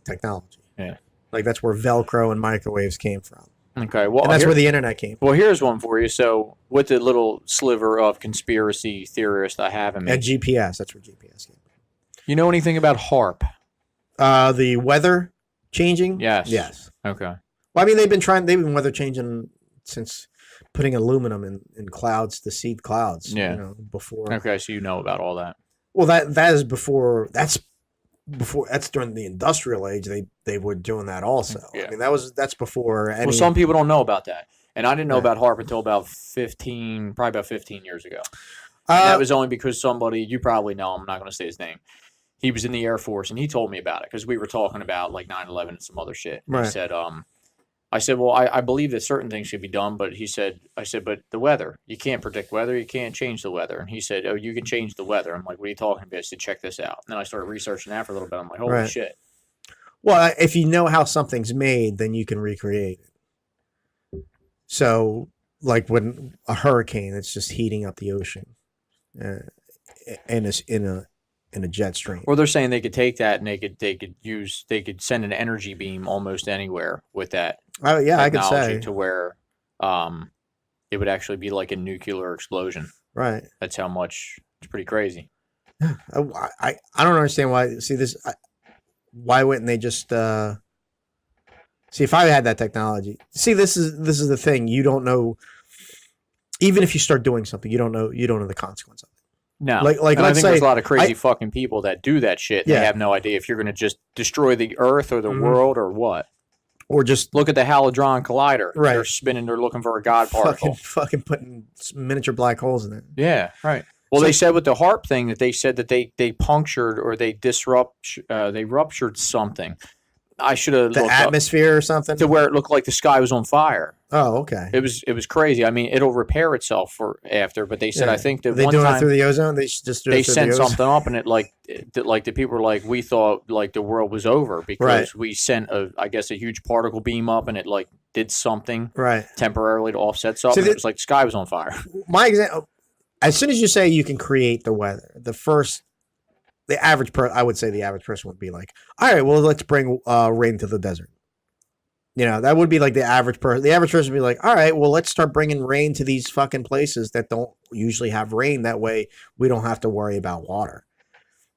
technology. Yeah. Like, that's where Velcro and microwaves came from. Okay, well, and that's where the internet came from. Well, here's one for you. So, with the little sliver of conspiracy theorist I have in me. And GPS, that's where GPS came from. You know anything about HAARP? The weather changing? Yes. Okay. Well, I mean, they've been weather changing since putting aluminum in clouds to seed clouds. Yeah. Before. Okay, so you know about all that. Well, that is before. That's during the industrial age. They were doing that also. Yeah. I mean, that's before. Well, some people don't know about that, and I didn't know about HAARP until about 15 years ago. And that was only because somebody, you probably know him, I'm not going to say his name. He was in the Air Force, and he told me about it because we were talking about like 9/11 and some other shit. Right. He said, I said, well, I believe that certain things should be done, but I said, but the weather, you can't predict weather, you can't change the weather. And he said, oh, you can change the weather. I'm like, what are you talking about? I said, check this out. And then I started researching that for a little bit. I'm like, holy shit. Well, if you know how something's made, then you can recreate it. So, like when a hurricane, it's just heating up the ocean, and it's in a jet stream. Or they're saying they could take that and they could send an energy beam almost anywhere with that. Oh yeah, I could say to where it would actually be like a nuclear explosion. Right. That's how much. It's pretty crazy. I don't understand why. See this. Why wouldn't they just see if I had that technology? See, this is the thing. You don't know. Even if you start doing something, you don't know the consequence of it. No, like and I let's think say there's a lot of crazy fucking people that do that shit. And Yeah. They have no idea if you're going to just destroy the Earth or the world or what. or just Look at the Hadron Collider. Right. They're spinning. They're looking for a God particle. fucking putting miniature black holes in there. Yeah, right. Well, So- they said with the HARP thing that they said that they punctured or they ruptured something. I should have The looked atmosphere or something. up to where it looked like the sky was on fire. Oh, okay. It was crazy. I mean, it'll repair itself for after, but they said Yeah. I think that Are they one doing it time through the ozone? They should just do they it through sent the ozone. something up and it like the people were like we thought like the world was over because Right. we sent I guess a huge particle beam up and it like did something Right. temporarily to offset something. So It was like the sky was on fire. My example. As soon as you say you can create the weather, the average person, I would say the average person would be like, all right, well, let's bring rain to the desert. That would be like the average person. The average person would be like, all right, well, let's start bringing rain to these fucking places that don't usually have rain. That way we don't have to worry about water.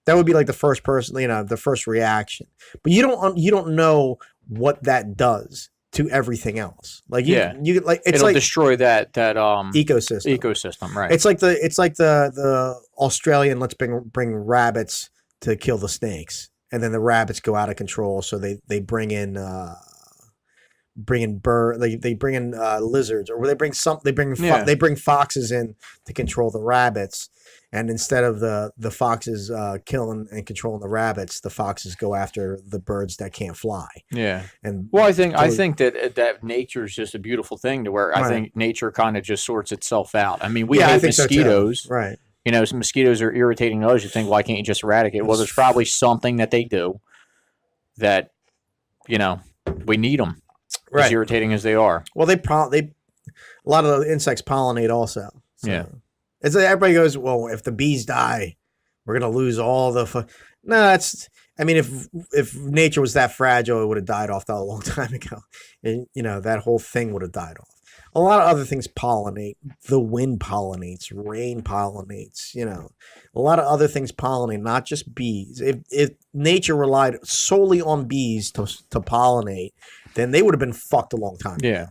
That would be like the first person, the first reaction. But you don't know what that does to everything else. Like you like it's It'll like destroy that ecosystem. ecosystem, right? It's like the Australian let's bring rabbits to kill the snakes, and then the rabbits go out of control, so they bring in lizards, or they bring foxes in to control the rabbits, and instead of the foxes killing and controlling the rabbits, the foxes go after the birds that can't fly. Yeah. And Well, I think that nature is just a beautiful thing to where I Right. think nature kind of just sorts itself out. I mean, we I hate think so too. mosquitoes. Right. Some mosquitoes are irritating to us. You think, why can't you just eradicate? Well, there's probably something that they do that, we need them. Right. As irritating as they are. Well, a lot of the insects pollinate also. So. Yeah. It's like everybody goes, well, if the bees die, we're gonna lose all the. No, if nature was that fragile, it would have died off that a long time ago, and that whole thing would have died off. A lot of other things pollinate. The wind pollinates, rain pollinates. A lot of other things pollinate, not just bees. If nature relied solely on bees to pollinate, then they would have been fucked a long time ago. Yeah.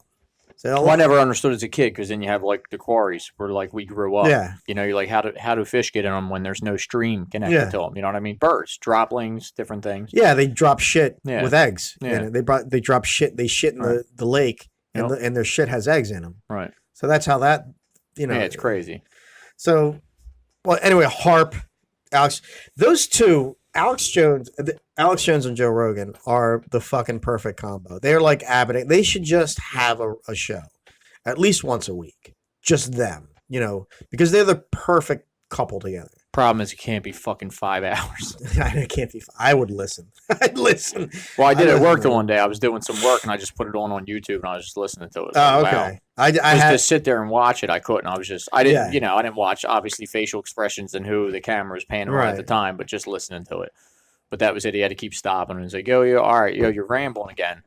So Well, I never understood as a kid because then you have like the quarries where like we grew up. Yeah. You're like, how do fish get in them when there's no stream connected to them? You know what I mean? Birds, droplings, different things. Yeah, they drop shit Yeah. with eggs. Yeah. They drop shit. They shit in Right. the lake, and Yep. and their shit has eggs in them. Right. So that's how that Yeah, it's crazy. So, well, anyway, Harp, Alex, those two, Alex Jones and Joe Rogan are the fucking perfect combo. They're like Abbott. They should just have a show at least once a week, just them. Because they're the perfect couple together. Problem is, it can't be fucking 5 hours. I can't be. I would listen. I'd listen. Well, I did at work the listen. one day. I was doing some work and I just put it on YouTube and I was just listening to it. Oh, Like, okay. wow. I Just had to sit there and watch it, I couldn't. I didn't, Yeah. I didn't watch obviously facial expressions and who the camera was panning on at the Right. time, but just listening to it. But that was it. He had to keep stopping and he's like, yo, all right, you're rambling again.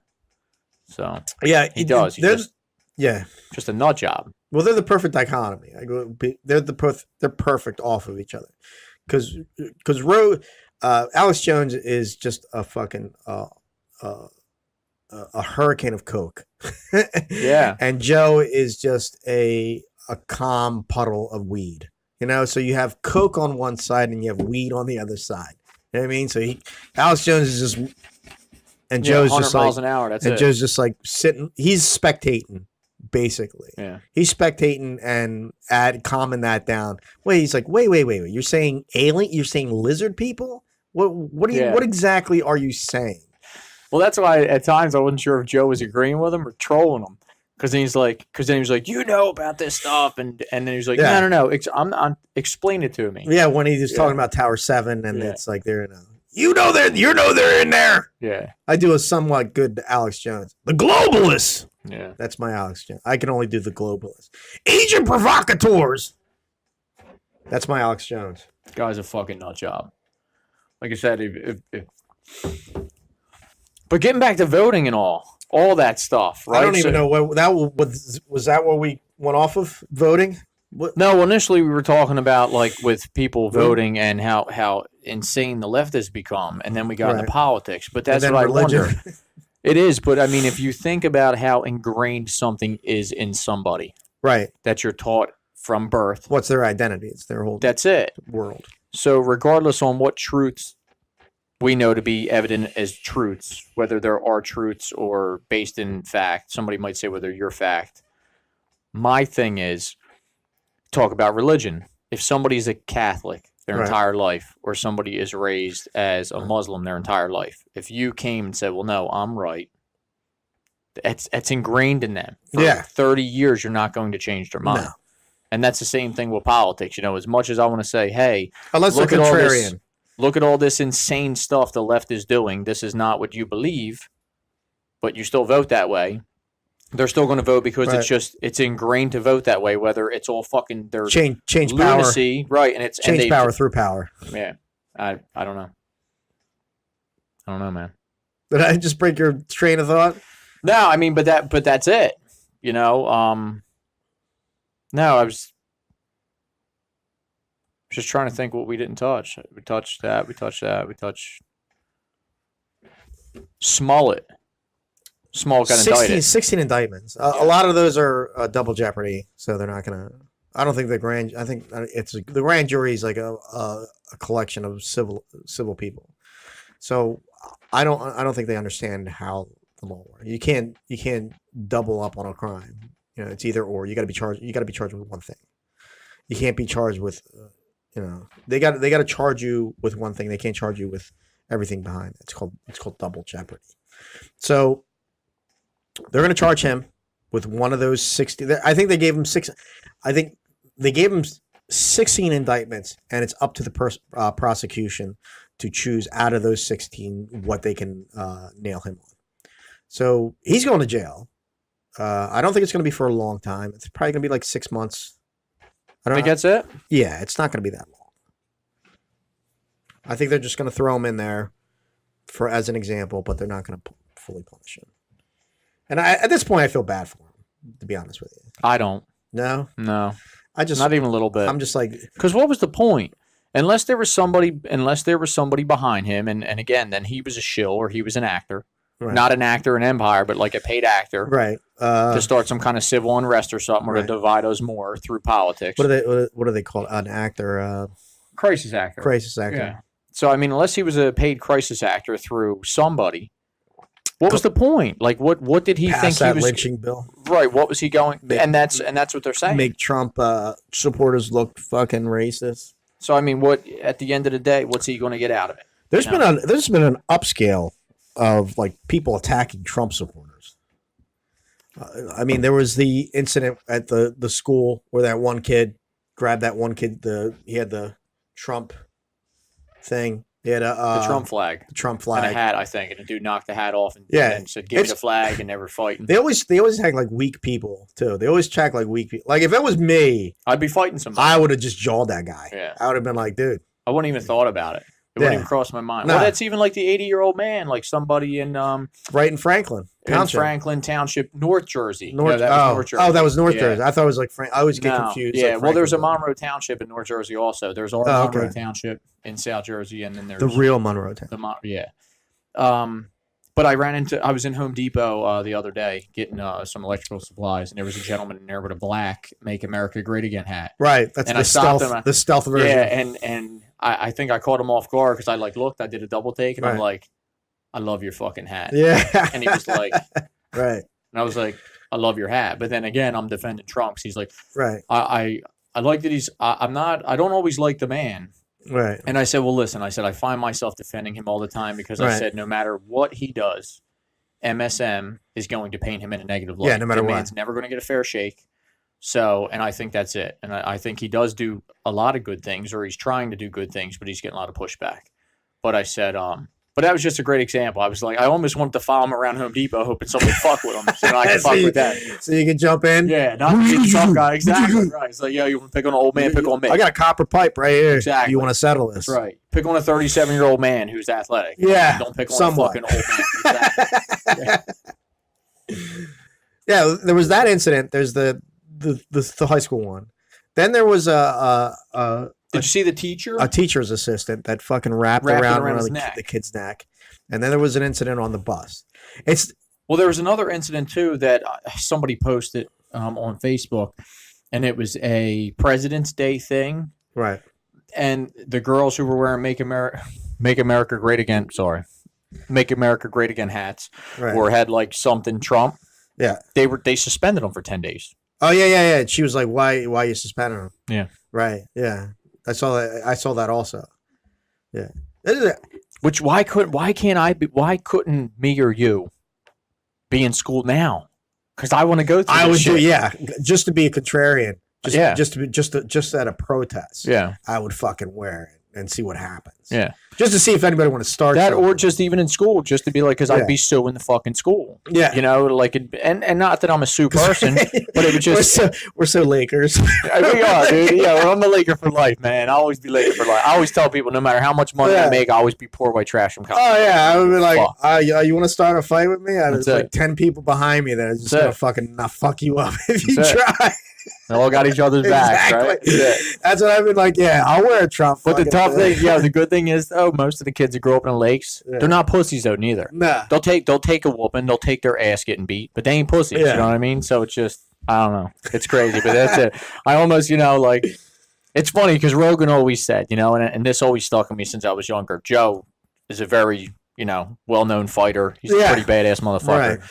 So yeah. he does. He's Yeah. just a nut job. Well, they're the perfect dichotomy. They're perfect off of each other, because Alex Jones is just a fucking a hurricane of coke. Yeah. And Joe is just a calm puddle of weed. So you have coke on one side and you have weed on the other side. You know what I mean? So Alex Jones is just, and Joe's 100 just miles like, an hour. That's and it. Joe's just like sitting. He's spectating. Basically, Yeah. he's spectating and calming that down. He's like, wait. You're saying alien? You're saying lizard people? What exactly are you saying? Well, that's why at times I wasn't sure if Joe was agreeing with him or trolling him. Because then he was like, about this stuff, and then he was like, Yeah. no, explain it to me. Yeah, when he was talking about Tower 7, and it's like they're in they're in there. Yeah, I do a somewhat good Alex Jones. The globalists. yeah. That's my Alex Jones. I can only do the globalists. Agent provocateurs. That's my Alex Jones. Guy's a fucking nut job. Like I said, but getting back to voting and all that stuff, right? I don't even know what that was that what we went off of voting? No, initially we were talking about like with people voting and how insane the left has become, and then we got into politics. But that's what I wonder. It is, but I mean, if you think about how ingrained something is in somebody, right, that you're taught from birth, what's their identity? It's their whole. That's it. World. So regardless on what truths we know to be evident as truths, whether there are truths or based in fact, somebody might say whether you're fact. My thing is talk about religion. If somebody's a Catholic their entire life, or somebody is raised as a Muslim their entire life, if you came and said, well, no, I'm right, it's ingrained in them. For 30 years, you're not going to change their mind. No. And that's the same thing with politics. You know, as much as I want to say, hey, unless look at contrarian. Look at all this insane stuff the left is doing. This is not what you believe, but you still vote that way. They're still going to vote because it's ingrained to vote that way, whether it's all fucking their change lunacy, power. Right? And it's change power through power. Yeah, I don't know. I don't know, man. Did I just break your train of thought? No, I mean, but that's it. You know, no, I was just trying to think what we didn't touch. We touched that. We touched Smullette. Small got indicted. 16 indictments. A lot of those are double jeopardy, so they're not gonna. I don't think the grand. I think it's the grand jury is like a collection of civil people. So I don't think they understand how the law works. You can't double up on a crime. You know, it's either or. You got to be charged. You got to be charged with one thing. You can't be charged with. You know, they got to charge you with one thing. They can't charge you with everything behind it. It's called double jeopardy. So they're going to charge him with one of those 60. I think they gave him 6. I think they gave him 16 indictments, and it's up to the prosecution to choose out of those 16 what they can nail him on. So he's going to jail. I don't think it's going to be for a long time. It's probably going to be like 6 months. I think that's it? Yeah, it's not going to be that long. I think they're just going to throw him in there as an example, but they're not going to fully punish him. And at this point, I feel bad for him, to be honest with you. I don't. No? No. Not even a little bit. I'm just like... Because what was the point? Unless there was somebody behind him, and again, then he was a shill or he was an actor. Right. Not an actor in Empire, but like a paid actor. Right. To start some kind of civil unrest or something, or to divide us more through politics. What do they call it? An actor? Crisis actor. Crisis actor. Yeah. So, I mean, unless he was a paid crisis actor through somebody, what was the point? Like, what did he think he was... lynching bill. Right. What was he going... And that's what they're saying. Make Trump supporters look fucking racist. So, I mean, at the end of the day, what's he going to get out of it? There's been an upscale of like people attacking Trump supporters. I mean, there was the incident at the school where that one kid grabbed that one kid. He had the Trump thing. He had the Trump flag. The Trump flag. And a hat, I think. And the dude knocked the hat off and said, "Give me the flag," and never fighting. They always attack like weak people too. They always attack like weak people. Like if it was me, I'd be fighting somebody. I would have just jawed that guy. Yeah. I would have been like, dude. I wouldn't even thought about it. It wouldn't even cross my mind. Nah. Well, that's even like the 80-year-old man, like somebody in right in Franklin Township, North Jersey. North Jersey. Oh, that was North Jersey. I thought it was like I always get confused. Yeah, like well, there's a Monroe Township in North Jersey also. There's our Monroe Township in South Jersey, and then there's the real Monroe Township. But I was in Home Depot the other day getting some electrical supplies, and there was a gentleman in there with a black "Make America Great Again" hat. Right, that's the stealth version. Yeah, and I think I caught him off guard because I looked, I did a double take, and I'm like, I love your fucking hat. Yeah. And he was like, right. And I was like, I love your hat. But then again, I'm defending Trump. He's like, right. I like that I don't always like the man. Right. And I said, well, listen, I find myself defending him all the time because I said, no matter what he does, MSM is going to paint him in a negative light. Yeah, no matter what. The man's never going to get a fair shake. So, and I think that's it. And I think he does do a lot of good things, or he's trying to do good things, but he's getting a lot of pushback. But I said, but that was just a great example. I was like, I almost wanted to follow him around Home Depot, hoping somebody fuck with him, so I can fuck with that. So you can jump in? Yeah, not the tough guy. Exactly. Right. It's like, yo, you want to pick on an old man, pick on me. I got a copper pipe right here. Exactly. You want to settle this? That's right. Pick on a 37-year-old man who's athletic. Yeah. Don't pick on a fucking old man. Exactly. Yeah, there was that incident. There's the high school one. Then there was Did you see the teacher? A teacher's assistant that fucking wrapped around the kid's neck. And then there was an incident on the bus. Well, there was another incident too that somebody posted on Facebook, and it was a President's Day thing. Right. And the girls who were wearing Make America Great Again, Make America Great Again hats, right, or had like something Trump. Yeah. They suspended them for 10 days. Oh yeah. She was like, why you suspending them? Yeah. Right. Yeah. I saw that also. Yeah. Which why couldn't me or you be in school now? Because I want to go through I would shit. just to be a contrarian. Just at a protest. Yeah. I would fucking wear it and see what happens. Yeah. Just to see if anybody want to start that, something. or just even in school, just to be like, because I'd be so in the fucking school. Yeah. You know, like, and not that I'm a Sioux person, but it would just. We're so Lakers. We are, dude. Yeah, well, I'm a Laker for life, man. I always be Laker for life. I always tell people, no matter how much money I make, I always be poor white trash from college. Oh yeah, I would be like, you want to start a fight with me? There's like 10 people behind me that are just gonna fucking not fuck you up if you try. They all got each other's backs, right? Yeah. That's what I've been like. Yeah, I'll wear a Trump. But the tough thing, the good thing is though, most of the kids that grow up in the lakes, they're not pussies though, neither. Nah. They'll take a whooping, they'll take their ass getting beat, but they ain't pussies. You know what I mean? So it's just, I don't know. It's crazy, but that's it. I almost, like, it's funny because Rogan always said, and this always stuck with me since I was younger. Joe is a very, well-known fighter. He's a pretty badass motherfucker. Right.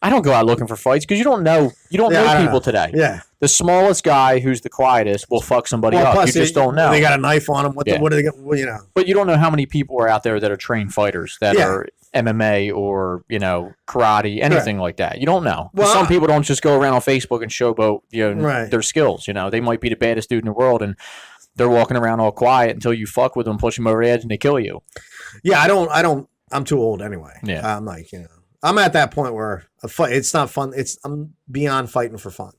I don't go out looking for fights because you don't know people today. Yeah. The smallest guy who's the quietest will fuck somebody up. You just don't know. They got a knife on them. What are they going But you don't know how many people are out there that are trained fighters that are MMA or, karate, anything like that. You don't know. Well, some people don't just go around on Facebook and showboat, their skills. They might be the baddest dude in the world and they're walking around all quiet until you fuck with them, push them over the edge, and they kill you. Yeah, I'm too old anyway. Yeah. I'm like, I'm at that point where a fight, it's not fun. I'm beyond fighting for fun.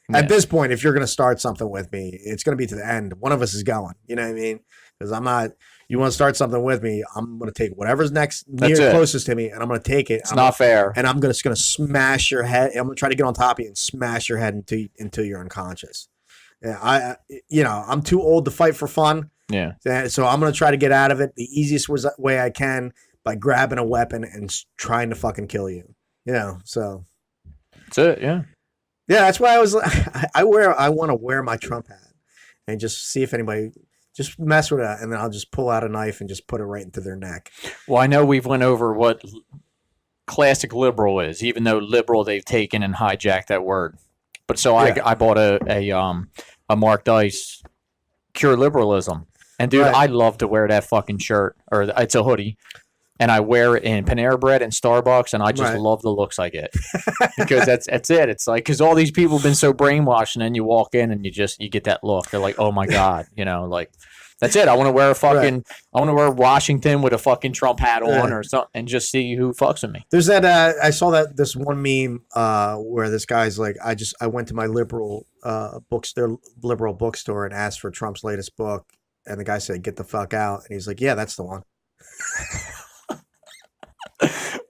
Yeah. At this point, if you're going to start something with me, it's going to be to the end. One of us is going. You know what I mean? Because I'm not. You want to start something with me? I'm going to take whatever's closest to me, and I'm going to take it. It's not fair. And I'm just going to smash your head. I'm going to try to get on top of you and smash your head until you're unconscious. Yeah, I'm too old to fight for fun. Yeah. So I'm going to try to get out of it the easiest way I can by grabbing a weapon and trying to fucking kill you. So that's it. Yeah. Yeah, that's why I want to wear my Trump hat and just see if anybody just mess with it, and then I'll just pull out a knife and just put it right into their neck. Well, I know we've went over what classic liberal is, even though liberal they've taken and hijacked that word. But so I bought a Mark Dice Cure Liberalism, and dude, I love to wear that fucking shirt, or it's a hoodie. And I wear it in Panera Bread and Starbucks, and I just love the looks I get because that's it. It's like because all these people have been so brainwashed, and then you walk in and you get that look. They're like, oh my god, like that's it. I want to wear I want to wear Washington with a fucking Trump hat on or something, and just see who fucks with me. There's that. I saw this one meme where this guy's like, I went to my liberal bookstore and asked for Trump's latest book, and the guy said, get the fuck out, and he's like, yeah, that's the one.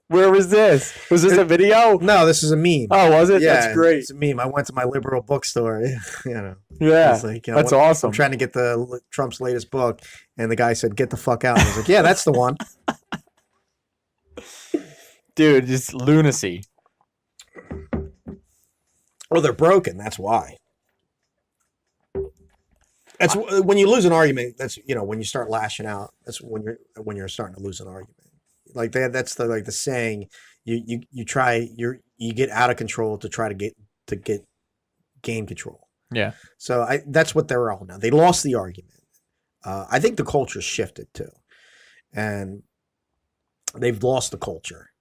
Where was this? Was this a video? No, this is a meme. Oh, was it? Yeah, that's great. It's a meme. I went to my liberal bookstore. Yeah, like, that's awesome. I'm trying to get Trump's latest book, and the guy said, "Get the fuck out." And I was like, "Yeah, that's the one." Dude, just lunacy. Oh, they're broken. That's why. That's when you lose an argument. That's when you start lashing out. That's when you're starting to lose an argument. Like that's the saying. You get out of control to try to gain control. Yeah. So that's what they're all now. They lost the argument. I think the culture shifted too, and they've lost the culture.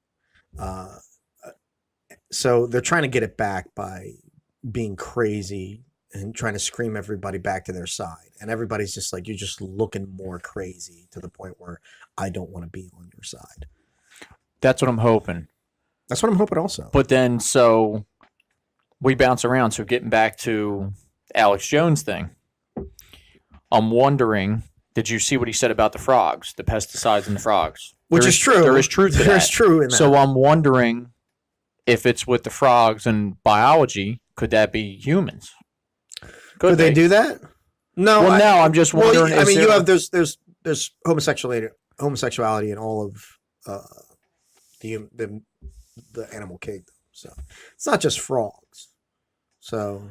So they're trying to get it back by being crazy and trying to scream everybody back to their side. And everybody's just like, you're just looking more crazy to the point where I don't want to be on your side. That's what I'm hoping. That's what I'm hoping also. But then, so we bounce around. So getting back to Alex Jones thing, I'm wondering, did you see what he said about the frogs, the pesticides in the frogs? Which is true. There is truth to that. There is true in that. So I'm wondering if it's with the frogs and biology, could that be humans? Could they do that? No. Well, no. I'm just wondering. Well, I mean, you have there's homosexuality in all of the animal kingdom. So it's not just frogs. So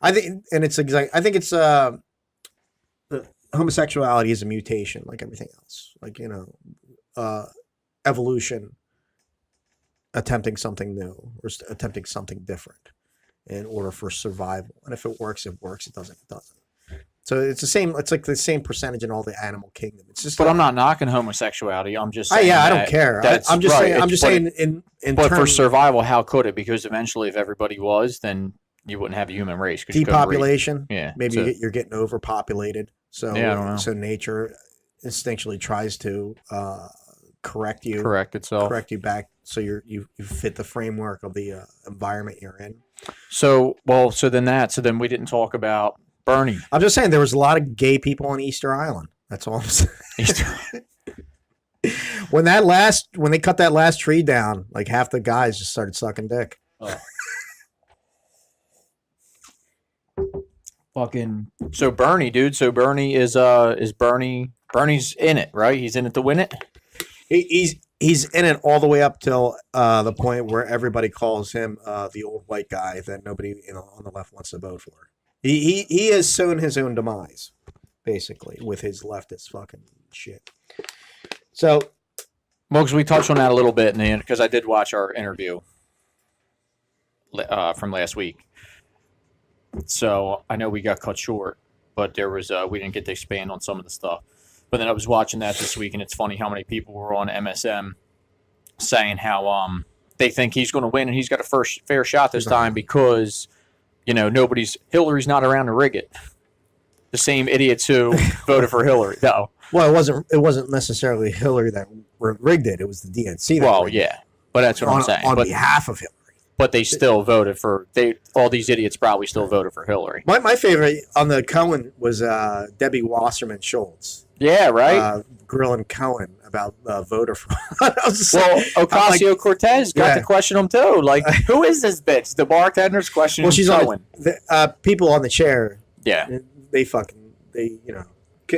I think, and it's exact. I think it's homosexuality is a mutation, like everything else. Like evolution, attempting something new or attempting something different in order for survival. And if it works, it works. It doesn't, it doesn't. So it's the same. It's like the same percentage in all the animal kingdom. It's just. But I'm not knocking homosexuality. I'm just saying. Yeah, I don't care. I'm just saying. I'm just saying. But for survival, how could it? Because eventually, if everybody was, then you wouldn't have a human race. Depopulation. Yeah. Maybe you're getting overpopulated. So yeah, I don't know. So nature instinctually tries to correct you back, so you fit the framework of the environment you're in. So then we didn't talk about Bernie. I'm just saying there was a lot of gay people on Easter Island. That's all I'm saying. when they cut that last tree down, like half the guys just started sucking dick. Oh. Fucking so Bernie, dude. So Bernie is Bernie's in it, right? He's in it to win it. He's in it all the way up till the point where everybody calls him the old white guy that nobody on the left wants to vote for. He has sown his own demise, basically, with his leftist fucking shit. So, well, because we touched on that a little bit in the end, because I did watch our interview from last week. So I know we got cut short, but there was we didn't get to expand on some of the stuff. But then I was watching that this week, and it's funny how many people were on MSM saying how they think he's going to win and he's got a fair shot this time because Hillary's not around to rig it. The same idiots who voted for Hillary. No. Well, it wasn't necessarily Hillary that rigged it. It was the DNC. That rigged it. But that's what I'm saying. On behalf of Hillary. But they still voted for all these idiots probably still voted for Hillary. My favorite on the Cohen was Debbie Wasserman Schultz. Yeah, right. Grilling Cohen about voter fraud. Ocasio-Cortez got to question him too. Like, who is this bitch? The bartender's questioning. Well, she's Cohen. People on the chair. Yeah, they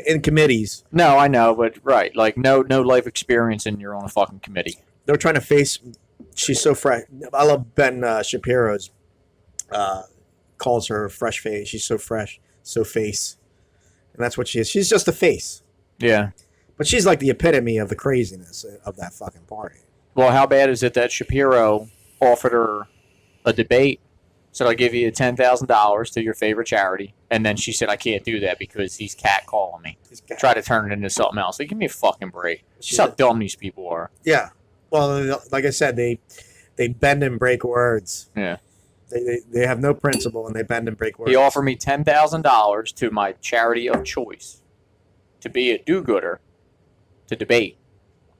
in committees. No, I know, but right, like no life experience, and you're on a fucking committee. They're trying to face. She's so fresh. I love Ben Shapiro's calls her fresh face. She's so fresh, so face, and that's what she is. She's just a face. Yeah, but she's like the epitome of the craziness of that fucking party. Well, how bad is it that Shapiro offered her a debate? Said, I'll give you $10,000 to your favorite charity, and then she said, I can't do that because he's catcalling me. Try to turn it into something else. Like, give me a fucking break. Just how dumb these people are. Yeah. Well, like I said, they bend and break words. Yeah. They have no principle, and they bend and break words. He offered me $10,000 to my charity of choice to be a do-gooder to debate,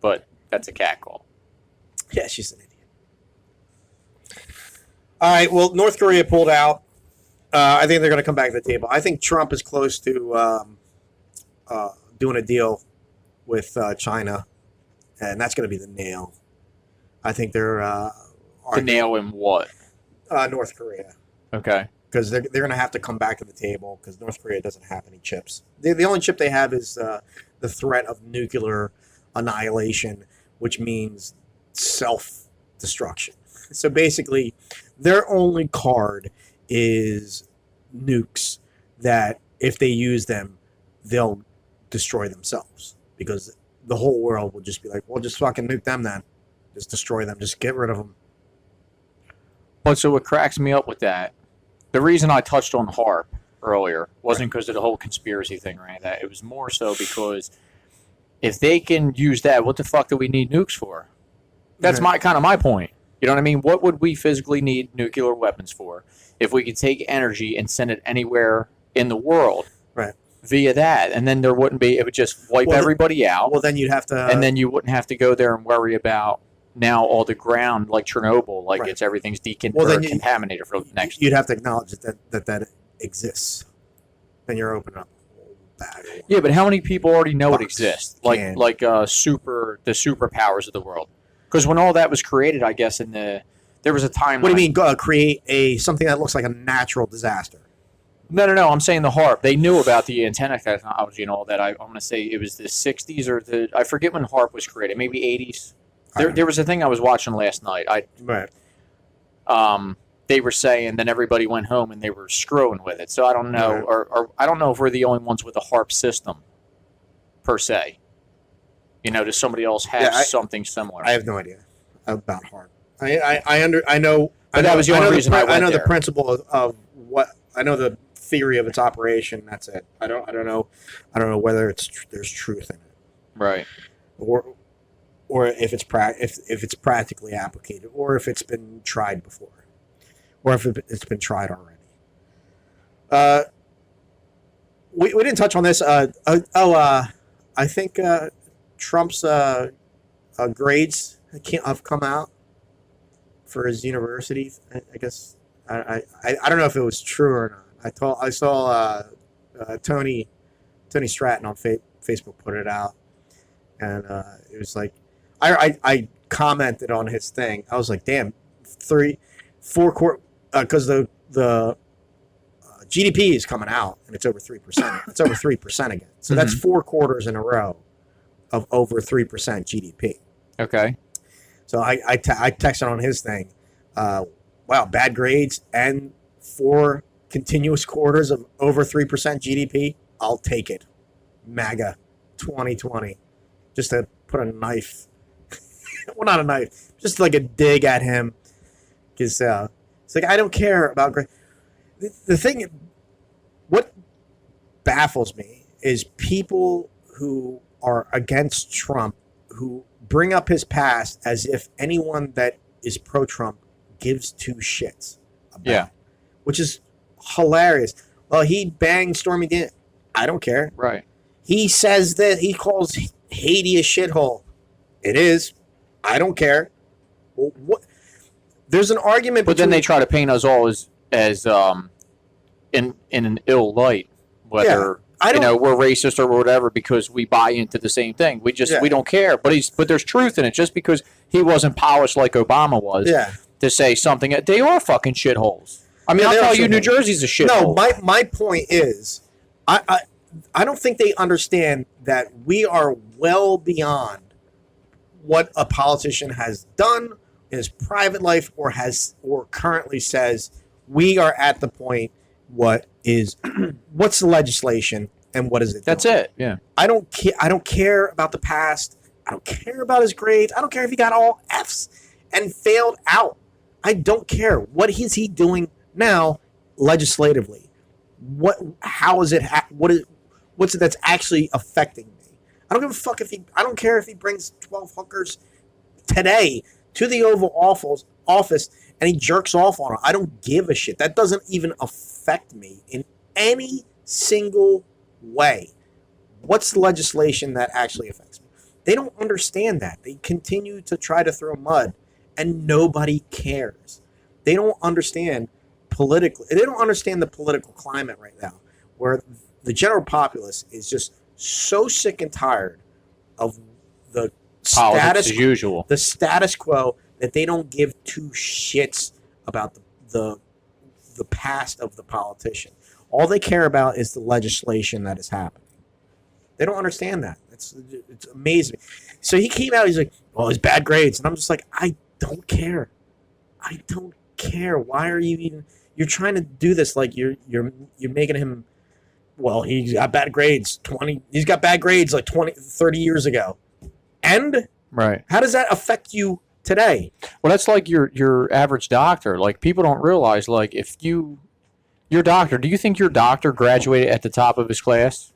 but that's a catcall. Yeah, she's an idiot. All right, well, North Korea pulled out. I think they're going to come back to the table. I think Trump is close to doing a deal with China, and that's going to be the nail. I think they're the nail in what? North Korea. Okay. Because they're going to have to come back to the table because North Korea doesn't have any chips. The only chip they have is the threat of nuclear annihilation, which means self-destruction. So basically, their only card is nukes that if they use them, they'll destroy themselves because the whole world will just be like, well, just fucking nuke them then. Just destroy them. Just get rid of them. But so what cracks me up with that, the reason I touched on HAARP earlier wasn't because of the whole conspiracy thing or any of that. It was more so because if they can use that, what the fuck do we need nukes for? That's my point. You know what I mean? What would we physically need nuclear weapons for if we could take energy and send it anywhere in the world via that? And then there wouldn't be, it would just wipe everybody out. Well, then you'd have to... And then you wouldn't have to go there and worry about now all the ground, like Chernobyl, like everything's contaminated for the next... You'd have to acknowledge that exists. Then you're opening up a whole bag. Yeah, but how many people already know it exists? Like the superpowers of the world. Because when all that was created, I guess there was a time. What do you mean? Create something that looks like a natural disaster? No. I'm saying the HARP. They knew about the antenna technology and all that. I'm going to say it was the 60s or I forget when HARP was created. Maybe 80s. There was a thing I was watching last night. Right. They were saying then everybody went home and they were screwing with it. So I don't know, or I don't know if we're the only ones with a HARP system, per se. Does somebody else have something similar? I have no idea about HARP. I know. But that was the only reason I went there. The principle of what I know, the theory of its operation. That's it. I don't know whether there's truth in it, right? Or if it's practically applicated, or if it's been tried before, or if it's been tried already. We didn't touch on this. I think Trump's grades have come out for his university. I guess I don't know if it was true or not. I saw Tony Stratton on Facebook put it out, and it was like I commented on his thing. I was like, damn, 4 quarter because the GDP is coming out and it's over 3%. It's over 3% again. So that's 4 quarters in a row of over 3% GDP. Okay. So I texted on his thing, wow, bad grades and 4 continuous quarters of over 3% GDP. I'll take it. MAGA 2020. Just to put a knife, well, not a knife, just like a dig at him. Because it's like, I don't care about grades. The thing, what baffles me is people who are against Trump, who bring up his past as if anyone that is pro-Trump gives 2 shits about it, which is hilarious. Well, he banged Stormy Daniels. I don't care. Right. He says that he calls Haiti a shithole. It is. I don't care. Well, what? There's an argument. But then they try to paint us all as in an ill light, whether we're racist or whatever, because we buy into the same thing. We don't care. But there's truth in it. Just because he wasn't polished like Obama was, to say something, they are fucking shitholes. I mean, I'll tell you, New Jersey's a shithole. No, my point is, I don't think they understand that we are well beyond what a politician has done in his private life or currently says. We are at the point. What's the legislation and what is it? That's it. Yeah. I don't care about the past. I don't care about his grades. I don't care if he got all F's and failed out. I don't care. What is he doing now legislatively? How is it? What's it that's actually affecting me? I don't give a fuck I don't care if he brings 12 hookers today to the Oval Office and he jerks off on her. I don't give a shit. That doesn't even affect me in any single way. What's the legislation that actually affects me? They don't understand that. They continue to try to throw mud, and nobody cares. They don't understand politically. They don't understand the political climate right now, where the general populace is just so sick and tired of the status quo that they don't give 2 shits about the past of the politician. All they care about is the legislation that is happening. They don't understand that. It's amazing. So he came out. He's like, "Well, his bad grades," and I'm just like, I don't care. I don't care. Why are you even? You're trying to do this like you're making him. Well, he's got bad grades. He's got bad grades like 30 years ago. And right. How does that affect you today? Well, that's like your average doctor. Like, people don't realize, like, if your doctor, do you think your doctor graduated at the top of his class?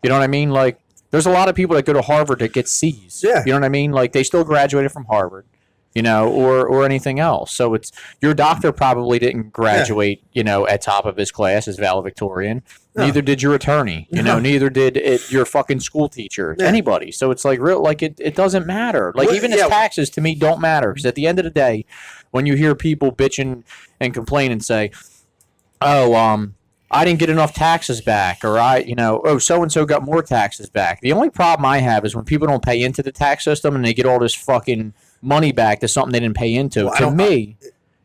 You know what I mean? Like, there's a lot of people that go to Harvard that get C's. Yeah. You know what I mean? Like, they still graduated from Harvard, or anything else. So it's, your doctor probably didn't graduate, at top of his class as valedictorian. No. Neither did your attorney. Neither did your fucking school teacher. Yeah. Anybody. So it's like, it doesn't matter. Like, even his taxes to me don't matter. Because at the end of the day, when you hear people bitching and complain and say, oh, I didn't get enough taxes back, or so-and-so got more taxes back. The only problem I have is when people don't pay into the tax system and they get all this fucking money back to something they didn't pay into.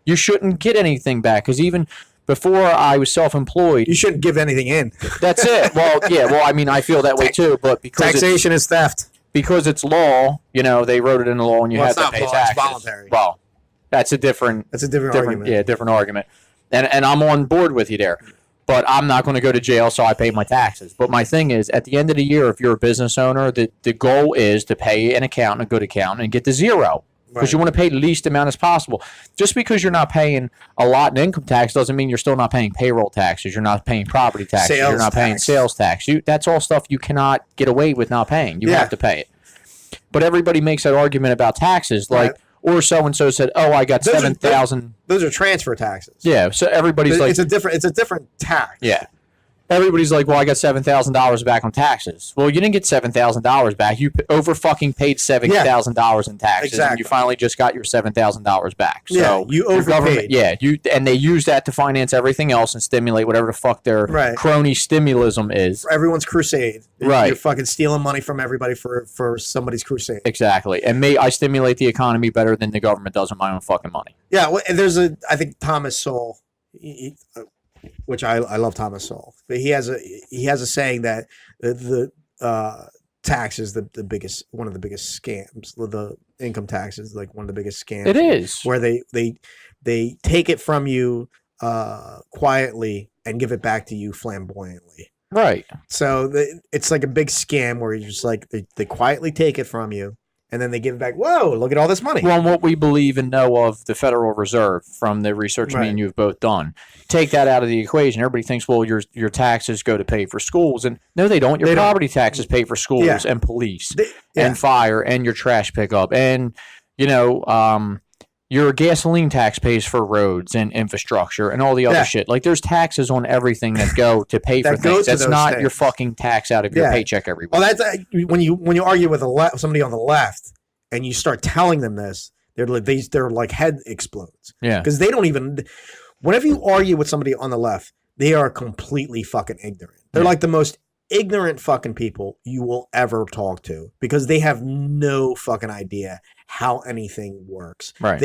You shouldn't get anything back, because even before I was self-employed. You shouldn't give anything in. That's it. Well, yeah. Well, I mean, I feel that way too. But because taxation is theft. Because it's law, they wrote it in the law, and you have to pay taxes. It's voluntary. Well, that's a different. That's a different argument. Yeah, different argument. And I'm on board with you there. But I'm not going to go to jail, so I pay my taxes. But my thing is, at the end of the year, if you're a business owner, the goal is to pay an accountant, a good accountant, and get to zero. Because you want to pay the least amount as possible. Just because you're not paying a lot in income tax doesn't mean you're still not paying payroll taxes. You're not paying property taxes. You're not paying sales tax. That's all stuff you cannot get away with not paying. You have to pay it. But everybody makes that argument about taxes, or so-and-so said, "Oh, I got 7,000." Those are transfer taxes. Yeah, so everybody's like, it's a different tax. Yeah, everybody's like, "Well, I got $7,000 back on taxes." Well, you didn't get $7,000 back. You over fucking paid $7,000 in taxes, and you finally just got your $7,000 back. So you overpaid. And they use that to finance everything else and stimulate whatever the fuck their crony stimulism is. For everyone's crusade. Right. You're fucking stealing money from everybody for somebody's crusade. Exactly. And I stimulate the economy better than the government does with my own fucking money. Yeah. Well, and I think Thomas Sowell, which I love Thomas Sowell, but he has a saying that the tax is one of the biggest scams. The income tax is like one of the biggest scams. It is, where they take it from you quietly and give it back to you flamboyantly. Right. So it's like a big scam where you're just like they quietly take it from you. And then they give it back. Whoa, look at all this money. Well, what we believe and know of the Federal Reserve from the research me and you have both done. Take that out of the equation. Everybody thinks, well, your taxes go to pay for schools. And no, they don't. Your property taxes pay for schools and police and fire and your trash pickup. And, your gasoline tax pays for roads and infrastructure and all the other shit. Like, there's taxes on everything that go to pay for things. That's not your fucking tax out of your paycheck every week. Well, that's when you argue with somebody on the left and you start telling them this, they're like head explodes. Yeah, because they don't even. Whenever you argue with somebody on the left, they are completely fucking ignorant. They're like the most ignorant fucking people you will ever talk to because they have no fucking idea how anything works. Right.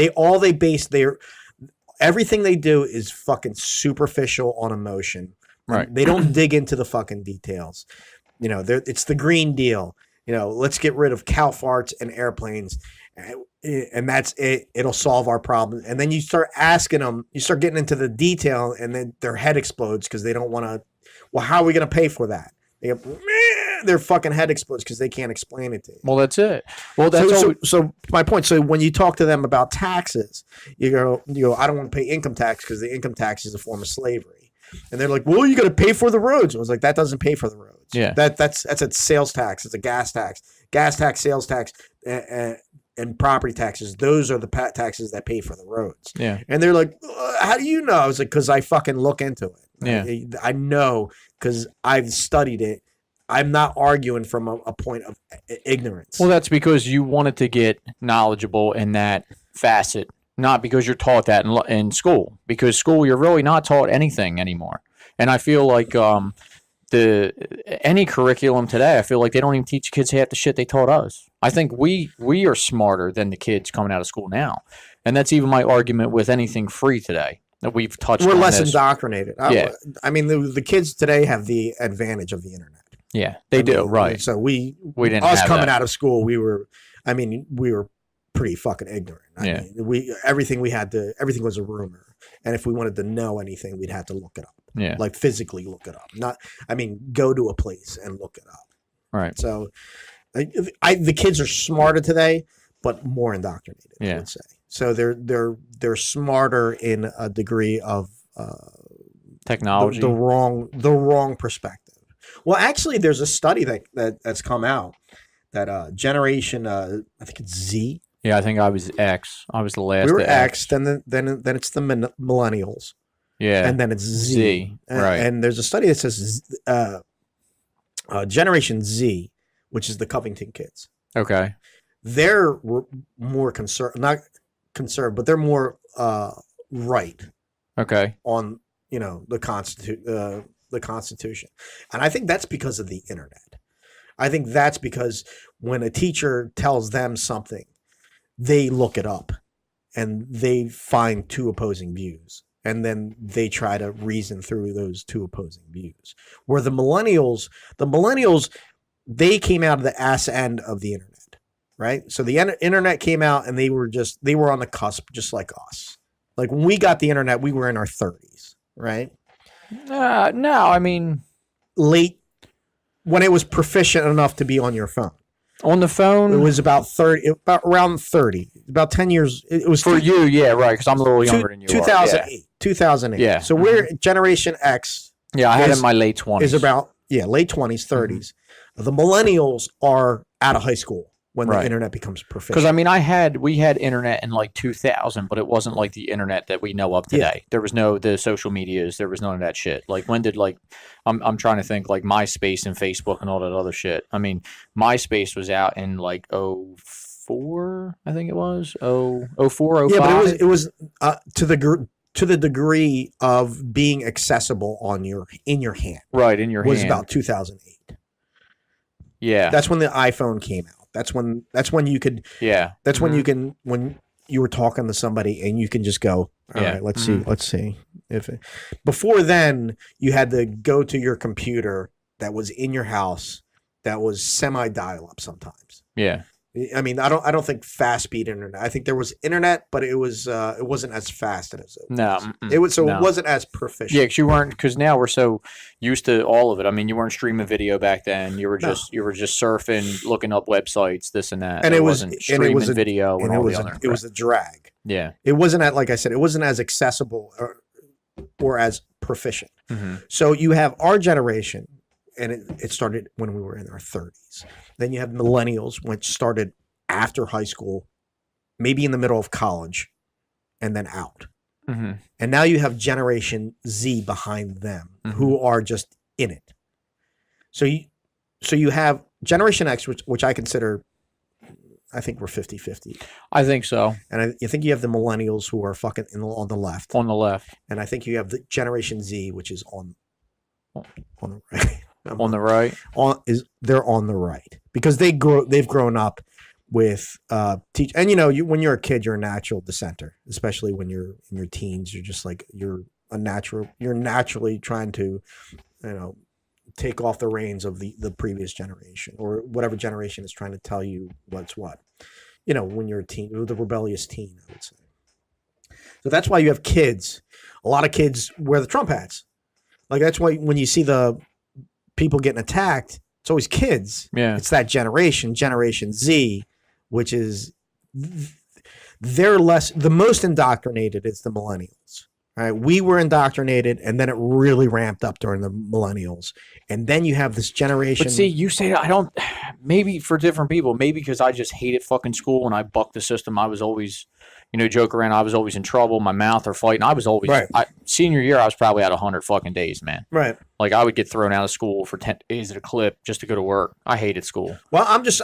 Everything they do is fucking superficial on emotion. Right. They don't dig into the fucking details. It's the Green Deal. Let's get rid of cow farts and airplanes, and that's it. It'll solve our problem. And then you start asking them, you start getting into the detail, and then their head explodes because they don't want to. Well, how are we going to pay for that? They go, their fucking head explodes because they can't explain it to you. Well, that's it. Well, so my point. So when you talk to them about taxes, you go, I don't want to pay income tax because the income tax is a form of slavery. And they're like, well, you got to pay for the roads. I was like, that doesn't pay for the roads. Yeah, that's a sales tax. It's a gas tax, sales tax, and property taxes. Those are the taxes that pay for the roads. Yeah. And they're like, how do you know? I was like, because I fucking look into it. Yeah. I know because I've studied it. I'm not arguing from a point of ignorance. Well, that's because you wanted to get knowledgeable in that facet, not because you're taught that in school. Because school, you're really not taught anything anymore. And I feel like any curriculum today, I feel like they don't even teach kids half the shit they taught us. I think we are smarter than the kids coming out of school now. And that's even my argument with anything free today that we've touched on. We're less indoctrinated. I mean, the kids today have the advantage of the internet. Yeah, they do. Right. So we didn't us have coming that. out of school, we were pretty fucking ignorant. I mean, everything was a rumor. And if we wanted to know anything, we'd have to look it up. Yeah. Like physically look it up. Go to a place and look it up. Right. So the kids are smarter today, but more indoctrinated, I would say. So they're smarter in a degree of technology. The wrong perspective. Well, actually, there's a study that's come out that generation, I think it's Z. Yeah, I think I was X. I was the last. We were X, then it's the millennials. Yeah, and then it's Z. Right. And there's a study that says Generation Z, which is the Covington kids. Okay. They're more not conservative, but they're more right. Okay. On the Constitution. And I think that's because of the internet. I think that's because when a teacher tells them something, they look it up and they find two opposing views. and then they try to reason through those two opposing views. Where the millennials, they came out of the ass end of the internet, right? So the internet came out, and they were on the cusp, just like us. Like when we got the internet, we were in our 30s, right? No, I mean late, when it was proficient enough to be on your phone. On the phone, it was about around 30, about 10 years. It was for you, yeah, right? Because I'm a little younger than you. 2008, 2008. Yeah. So we're Generation X. Yeah, I had it in my late 20s. Is about late 20s, 30s. The millennials are out of high school when the internet becomes proficient. Because I mean, we had internet in like 2000, but it wasn't like the internet that we know of today. Yeah. There was the social medias. There was none of that shit. Like when did I'm trying to think like MySpace and Facebook and all that other shit. I mean, MySpace was out in like 04, I think it was 04, 05. Yeah, but it was to the degree of being accessible in your hand. Right, in your hand. Was about 2008. Yeah, that's when the iPhone came out. That's when you could. Yeah. That's when you can, when you were talking to somebody and you can just go, all right, let's see. Before then, you had to go to your computer that was in your house that was semi dial-up sometimes. Yeah. I mean, I don't think fast speed internet. I think there was internet, but it wasn't as fast as it was. No, it was it wasn't as proficient. Yeah, because now we're so used to all of it. I mean, you weren't streaming video back then. You were just surfing, looking up websites, this and that. And it wasn't streaming video and all the other. It was a drag. Yeah, it wasn't like I said, it wasn't as accessible or as proficient. Mm-hmm. So you have our generation. And it started when we were in our 30s. Then you have millennials, which started after high school, maybe in the middle of college, and then out. Mm-hmm. And now you have Generation Z behind them, who are just in it. So you have Generation X, which I consider, I think we're 50-50. I think so. And I think you have the millennials who are fucking on the left. On the left. And I think you have the Generation Z, which is on the right. On the right, they're on the right because they've grown up with teach, and when you're a kid, you're a natural dissenter, especially when you're in your teens. You're just like you're naturally trying to, take off the reins of the previous generation or whatever generation is trying to tell you what's what. When you're a teen, the rebellious teen, I would say. So that's why you have kids. A lot of kids wear the Trump hats. Like that's why when you see the people getting attacked, it's always kids. Yeah. It's that Generation Z, which is the most indoctrinated is the millennials. Right? We were indoctrinated, and then it really ramped up during the millennials. And then you have this generation. But see, you say maybe for different people, maybe because I just hated fucking school and I bucked the system. I was always, joke around. I was always in trouble, my mouth or fighting. I was always, senior year, I was probably out 100 fucking days, man. Right. Like I would get thrown out of school for 10 days at a clip just to go to work. I hated school. Well, I'm just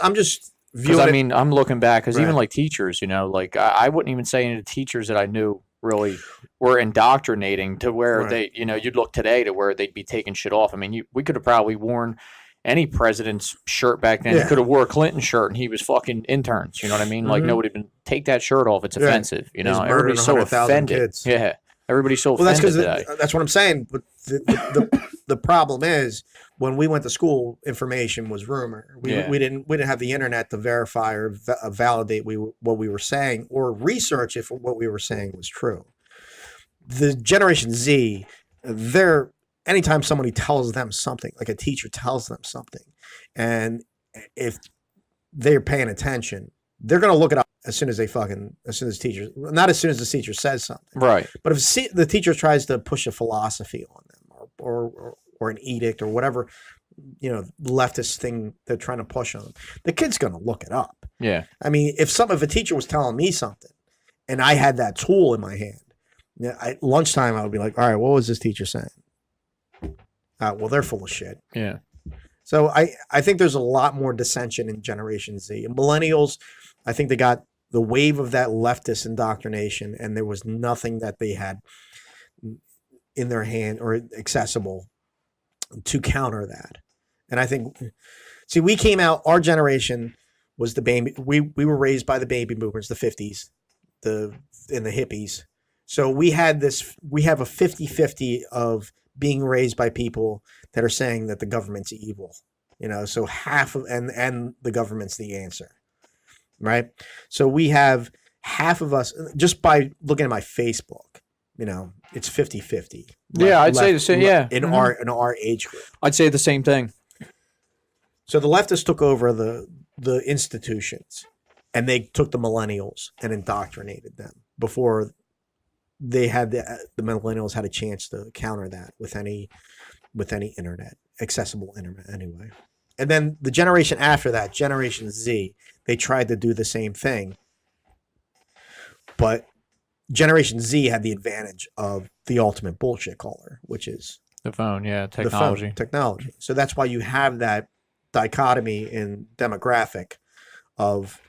viewing I mean, I'm looking back because even like teachers, like I wouldn't even say any of the teachers that I knew really were indoctrinating to where they, you'd look today to where they'd be taking shit off. I mean, we could have probably worn any president's shirt back then. You could have wore a Clinton shirt and he was fucking interns. You know what I mean? Like nobody even take that shirt off. It's offensive. Everybody's so offended. Kids. Yeah. Everybody's so offended today. That's what I'm saying. But the problem is when we went to school, information was rumor. We didn't have the internet to verify or validate what we were saying or research if what we were saying was true. The Generation Z, anytime somebody tells them something, like a teacher tells them something, and if they're paying attention, they're going to look it up as soon as the teacher says something. Right. But if the teacher tries to push a philosophy on them or an edict or whatever, leftist thing they're trying to push on them, the kid's going to look it up. Yeah. I mean, if a teacher was telling me something and I had that tool in my hand, at lunchtime I would be like, all right, what was this teacher saying? Well, they're full of shit. Yeah. So I think there's a lot more dissension in Generation Z. And millennials, I think they got the wave of that leftist indoctrination, and there was nothing that they had in their hand or accessible to counter that. And I think, we came out, our generation was the baby. We were raised by the baby boomers, the 50s, and the hippies. So we have a 50-50 of being raised by people that are saying that the government's evil. So half of and the government's the answer. Right? So we have half of us, just by looking at my Facebook, it's 50-50. Yeah, I'd say the same. Yeah. In our age group. I'd say the same thing. So the leftists took over the institutions, and they took the millennials and indoctrinated them before they had the millennials had a chance to counter that with any internet, accessible internet anyway. And then the generation after that, Generation Z, they tried to do the same thing. But Generation Z had the advantage of the ultimate bullshit caller, which is the phone, technology. Technology. So that's why you have that dichotomy in demographic of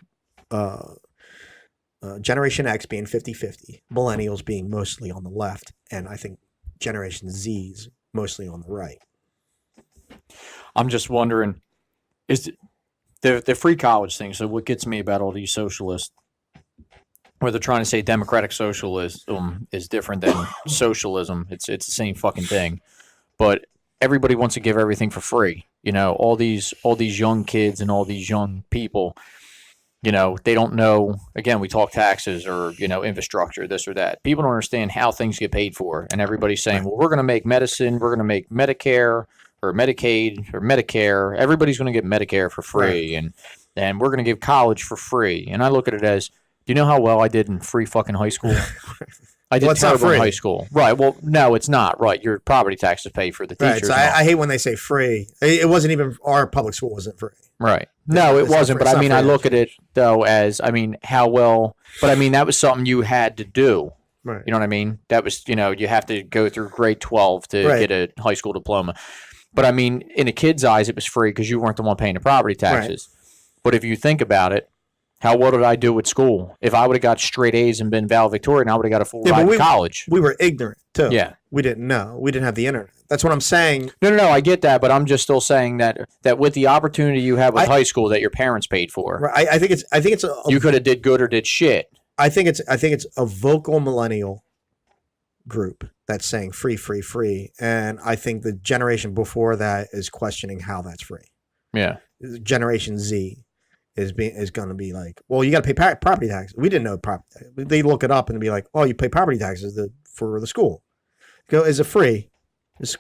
Generation X being 50-50, millennials being mostly on the left, and I think Generation Z's mostly on the right. I'm just wondering, is the free college thing, so what gets me about all these socialists, where they're trying to say democratic socialism is different than socialism, it's the same fucking thing, but everybody wants to give everything for free. All these young kids and all these young people, they don't know, again, we talk taxes or, infrastructure, this or that. People don't understand how things get paid for. And everybody's saying, well, we're going to make medicine, we're going to make Medicare or Medicaid or Medicare. Everybody's going to get Medicare for free. Right. And we're going to give college for free. And I look at it as, do you know how well I did in free fucking high school? I did terrible in high school. Right. Well, no, it's not. Right. Your property taxes pay for the teachers. Right. So I hate when they say free. It wasn't even, our public school wasn't free. Right. No, it wasn't. But I mean, I look at it, though, as, how well, but that was something you had to do. Right. You know what I mean? That was, you have to go through grade 12 to get a high school diploma. But in a kid's eyes, it was free because you weren't the one paying the property taxes. Right. But if you think about it, how well did I do at school? If I would have got straight A's and been valedictorian, I would have got a full ride to college. We were ignorant, too. Yeah. We didn't know. We didn't have the internet. That's what I'm saying. No, I get that, but I'm just still saying that with the opportunity you have with high school that your parents paid for. Right. I think it's you could have did good or did shit. I think it's a vocal millennial group that's saying free, free, free, and I think the generation before that is questioning how that's free. Yeah. Generation Z is going to be like, well, you got to pay property taxes. We didn't know property taxes. They look it up and be like, oh, you pay property taxes for the school. Go, is it free? Is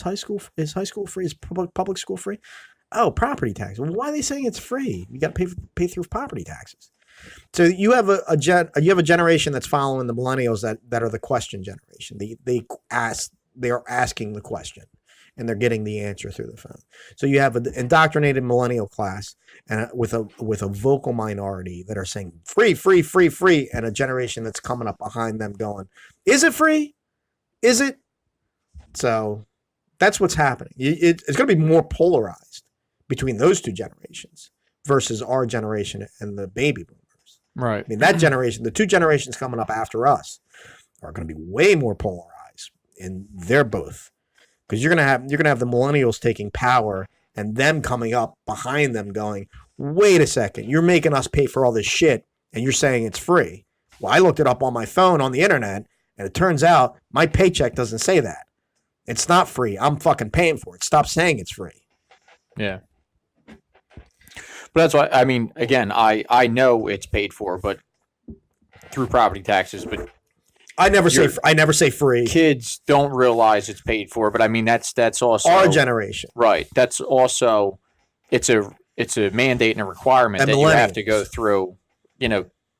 high school free? Is public school free? Oh, property tax. Well, why are they saying it's free? You got to pay through property taxes. So you have a generation that's following the millennials that are the question generation. They are asking the question, and they're getting the answer through the phone. So you have an indoctrinated millennial class and with a vocal minority that are saying free, free, free, free, and a generation that's coming up behind them going, is it free? Is it? So that's what's happening. It's going to be more polarized between those two generations versus our generation and the baby boomers. Right. That generation, the two generations coming up after us, are going to be way more polarized, and they're both, because you're going to have the millennials taking power and them coming up behind them going, wait a second, you're making us pay for all this shit, and you're saying it's free. Well, I looked it up on my phone on the internet, and it turns out my paycheck doesn't say that. It's not free. I'm fucking paying for it. Stop saying it's free. Yeah. But that's why, again, I know it's paid for, but through property taxes, but I never say free. Kids don't realize it's paid for, but that's also our generation. Right. That's also it's a mandate and a requirement and that you have to go through,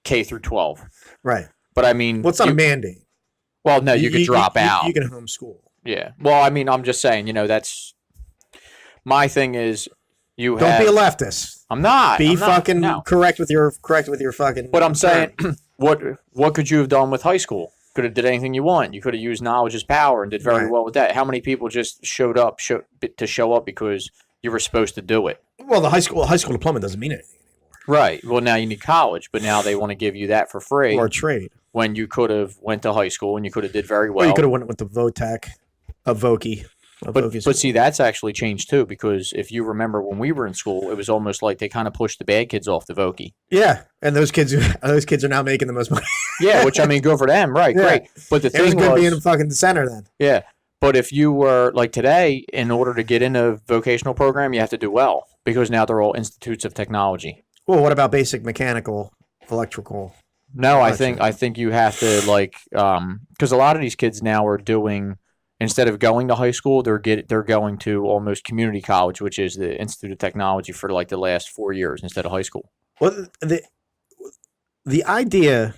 K through 12. Right. But what's not a mandate? Well, no, you could drop out. You can homeschool. Yeah. Well, I'm just saying, that's my thing is don't be a leftist. I'm not. Be correct with your fucking. But I'm saying, what could you have done with high school? Could have did anything you want. You could have used knowledge as power and did very well with that. How many people just showed up because you were supposed to do it? Well, the high school diploma doesn't mean anything anymore. Right. Well, now you need college, but now they want to give you that for free or a trade when you could have went to high school and you could have did very well. Or you could have went with the Votech, a Vokey. But see, that's actually changed too, because if you remember when we were in school, it was almost like they kind of pushed the bad kids off the Vokey. Yeah, and those kids are now making the most money. Yeah, which I mean, good for them, right? Yeah. Great. But the thing was being in fucking the center then. Yeah, but if you were like today, in order to get into a vocational program, you have to do well, because now they're all institutes of technology. Well, what about basic mechanical, electrical? No, I think you have to because a lot of these kids now are doing, instead of going to high school, they're going to almost community college, which is the Institute of Technology, for like the last 4 years instead of high school. Well, the idea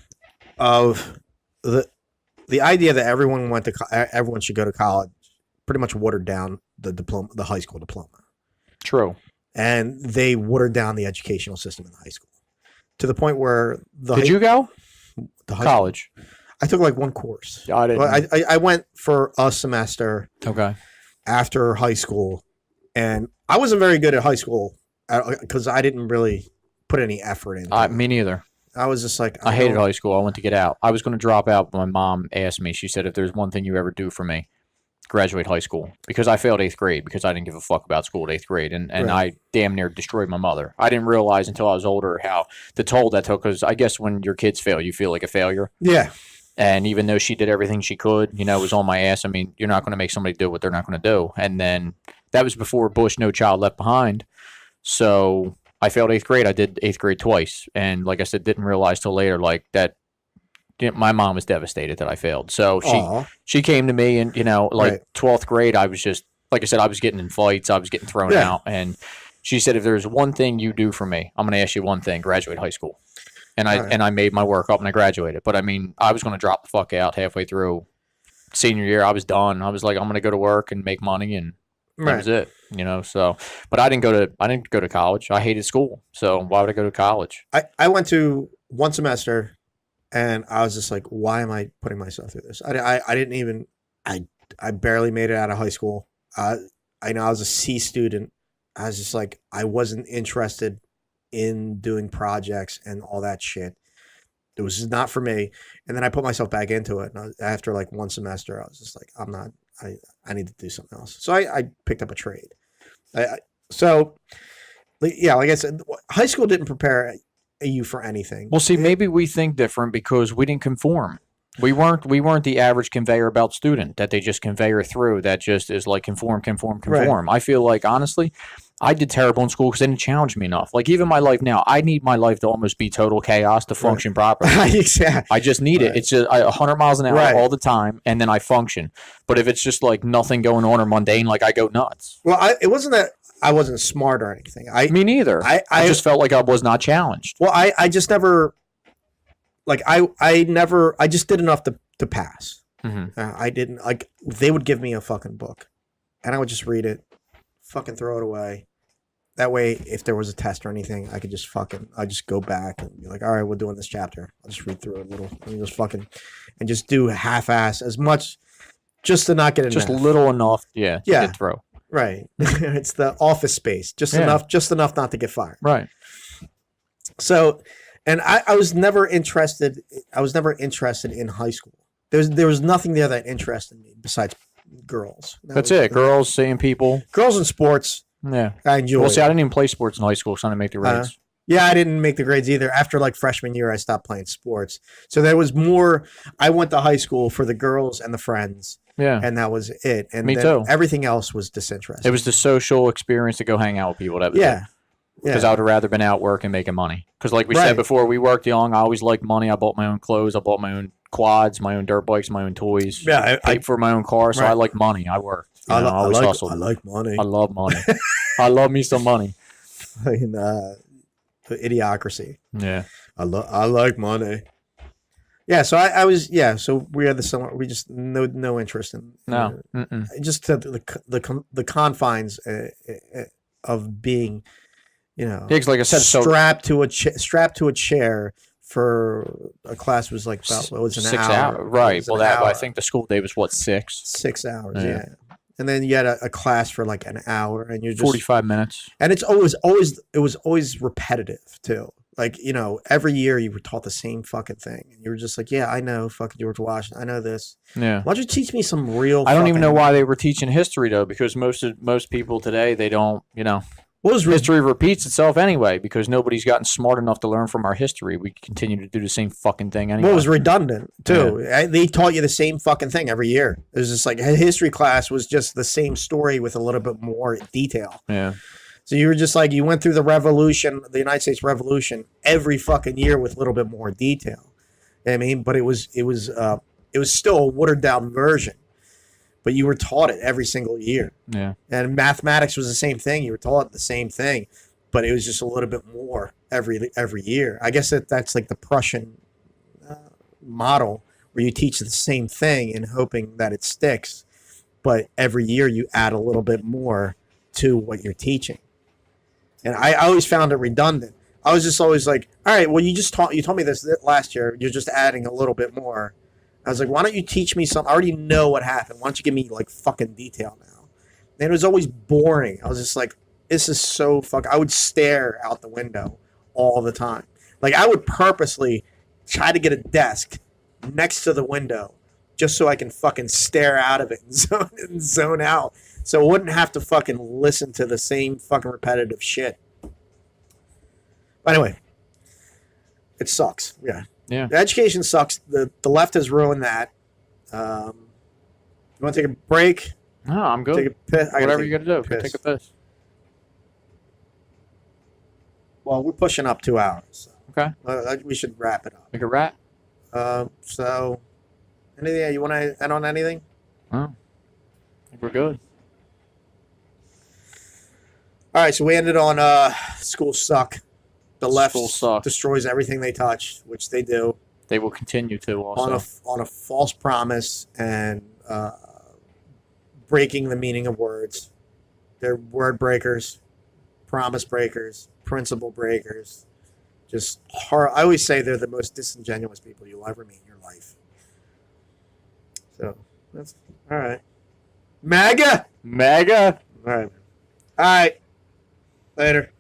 of the idea that everyone should go to college pretty much watered down the high school diploma. True. And they watered down the educational system in the high school to the point where Did you go? The college. I took like one course. I didn't. I went for a semester. Okay. After high school, and I wasn't very good at high school because I didn't really put any effort in. Me neither. I was just like, I hated high school. I wanted to get out. I was going to drop out, but my mom asked me. She said, "If there's one thing you ever do for me, graduate high school," because I failed 8th grade because I didn't give a fuck about school at 8th grade, and right. I damn near destroyed my mother. I didn't realize until I was older how the toll that took, because I guess when your kids fail, you feel like a failure. Yeah. And even though she did everything she could, it was on my ass. I mean, you're not going to make somebody do what they're not going to do. And then that was before Bush, No Child Left Behind. So I failed 8th grade. I did 8th grade twice. And like I said, didn't realize till later, like that. My mom was devastated that I failed. So she came to me and, right. 12th grade, I was just, like I said, I was getting in fights. I was getting thrown out. And she said, if there's one thing you do for me, I'm going to ask you one thing, graduate high school. And I made my work up and I graduated. But I mean, I was going to drop the fuck out halfway through senior year. I was done. I was like, I'm going to go to work and make money, and that was it. So, but I didn't go to college. I hated school. So why would I go to college? I went to one semester. And I was just like, why am I putting myself through this? I didn't even, I barely made it out of high school. I know I was a C student. I was just like, I wasn't interested in doing projects and all that shit. It was just not for me. And then I put myself back into it. And after like one semester, I was just like, I need to do something else. So I picked up a trade. So like I said, high school didn't prepare you for anything. Well, see, maybe we think different because we didn't conform. We weren't the average conveyor belt student that they just conveyor through. That just is like conform. Right. I feel like, honestly, I did terrible in school because they didn't challenge me enough. Like even my life now, I need my life to almost be total chaos to function properly. Exactly. I just need it. It's just 100 miles an hour all the time, and then I function. But if it's just like nothing going on or mundane, like I go nuts. Well, it wasn't that I wasn't smart or anything. Me neither. I just felt like I was not challenged. Well, I just never, like I just did enough to pass. Mm-hmm. I didn't, like, they would give me a fucking book and I would just read it, fucking throw it away. That way, if there was a test or anything, I could just go back and be like, all right, we're doing this chapter. I'll just read through it a little and just do half-ass as much just to not get just little enough. To get through. Right. It's the Office Space. Just enough not to get fired. Right. So, and I was never interested in high school. There was nothing there that interested me besides girls. That's it. Girls, seeing people. Girls and sports. Yeah. I enjoy. Well, see, I didn't even play sports in high school, so I didn't make the grades. Yeah, I didn't make the grades either. After like freshman year, I stopped playing sports. So there was more. I went to high school for the girls and the friends. Yeah. And that was it. And me too. Everything else was disinterested. It was the social experience to go hang out with people. That was it. Because I would have rather been out working, making money. Because like we said before, we worked young. I always liked money. I bought my own clothes. I bought my own quads, my own dirt bikes, my own toys. Yeah, I paid for my own car. So I like money. I worked. I always hustled. I like money. I love money. I love me some money. The Idiocracy. Yeah. I like money. Yeah, so I was so we had the summer. We just no interest in just the confines of being, like I said, strapped to a chair for a class was like about what was an 6 hour. Right. Well, I think the school day was what 6. 6 hours. Yeah. And then you had a class for like an hour, and you're just 45 minutes. And it was always repetitive too. like, every year you were taught the same fucking thing. And you were just like, yeah, I know fucking George Washington. I know this. Yeah. Why don't you teach me some real I don't even know fucking- why they were teaching history, though, because most people today, they don't, What was history repeats itself anyway, because nobody's gotten smart enough to learn from our history. We continue to do the same fucking thing anyway. What was redundant, too. They taught you the same fucking thing every year. It was just like, a history class was just the same story with a little bit more detail. Yeah. So you were just like, you went through the revolution, the United States Revolution, every fucking year with a little bit more detail. You know what I mean? But it was still a watered down version. But you were taught it every single year. Yeah. And mathematics was the same thing. You were taught the same thing, but it was just a little bit more every year. I guess that's like the Prussian model, where you teach the same thing and hoping that it sticks, but every year you add a little bit more to what you're teaching. And I always found it redundant. I was just always like, all right, well, you told me this last year. You're just adding a little bit more. I was like, why don't you teach me something? I already know what happened. Why don't you give me like fucking detail now? And it was always boring. I was just like, this is so I would stare out the window all the time. Like, I would purposely try to get a desk next to the window just so I can fucking stare out of it and zone out. So I wouldn't have to fucking listen to the same fucking repetitive shit. But anyway, it sucks. Yeah. Yeah. The education sucks. The left has ruined that. You want to take a break? No, I'm good. Take a piss? Whatever you got to do. Go take a piss. Well, we're pushing up 2 hours. So. Okay. We should wrap it up. Like a rat? So, anything you want to add on anything? Oh, I think we're good. All right, so we ended on schools suck. The left Schools suck. destroys everything they touch, which they do. They will continue to also. On a false promise and breaking the meaning of words. They're word breakers, promise breakers, principle breakers. Just hard. I always say they're the most disingenuous people you'll ever meet in your life. So that's all right. MAGA. MAGA. All right. All right. Later.